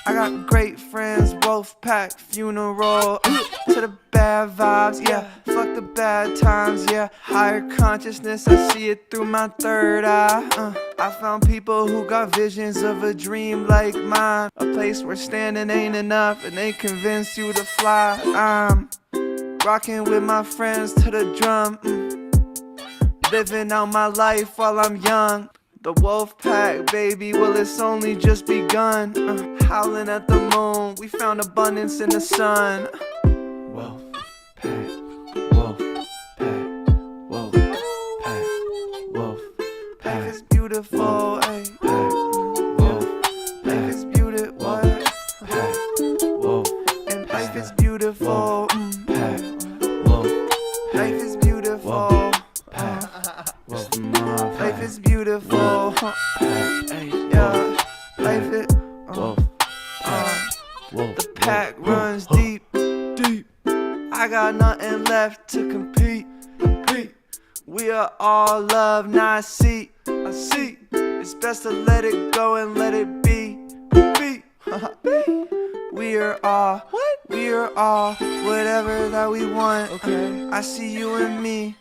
I got great friends, Wolfpack, funeral, to the bad vibes, yeah, fuck the bad times, yeah, higher consciousness, I see it through my third eye, I found people who got visions of a dream like mine, a place where standing ain't enough and they convince you to fly, I'm rocking with my friends to the drum, living out my life while I'm young. The Wolfpack, baby, well, it's only just begun. Howling at the moon, we found abundance in the sun. Wolfpack, Wolfpack, Wolfpack, Wolfpack. Life is beautiful, ay. Life is beautiful, what? And life is beautiful, life is beautiful. Life is beautiful, yeah, life is, the pack runs deep, deep, I got nothing left to compete, we are all love, now I see, it's best to let it go and let it be, We are all, whatever that we want. Okay. I see you and me.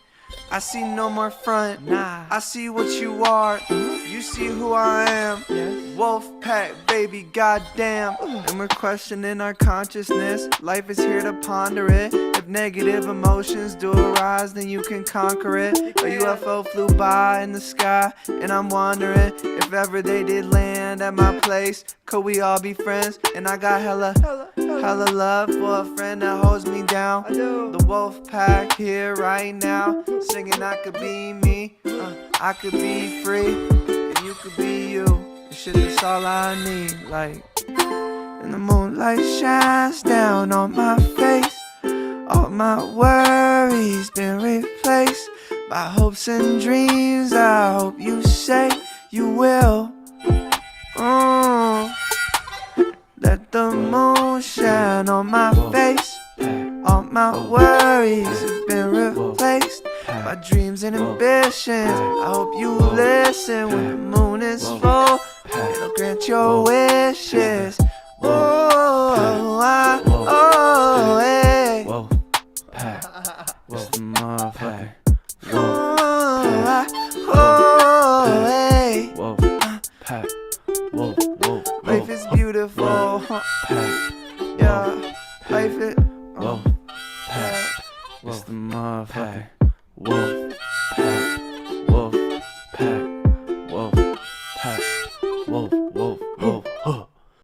I see no more front. Nah. I see what you are. You see who I am. Yes. Wolfpack, baby, goddamn. And we're questioning our consciousness. Life is here to ponder it. If negative emotions do arise, then you can conquer it. A UFO flew by in the sky, and I'm wondering if ever they did land at my place, could we all be friends? And I got hella love for a friend that holds me down. The Wolfpack here right now, singing I could be me, I could be free, and you could be you. Shit, that's all I need. Like, and the moonlight shines down on my face. All my worries been replaced by hopes and dreams. I hope you say you will. Let the moon shine on my face. All my worries have been replaced by dreams and ambitions. I hope you listen when the moon is full. It'll grant your wishes. Hey. It's the motherfucker. Hey. Life is beautiful. Yeah, life is. It's the motherfucker. Wolfpack.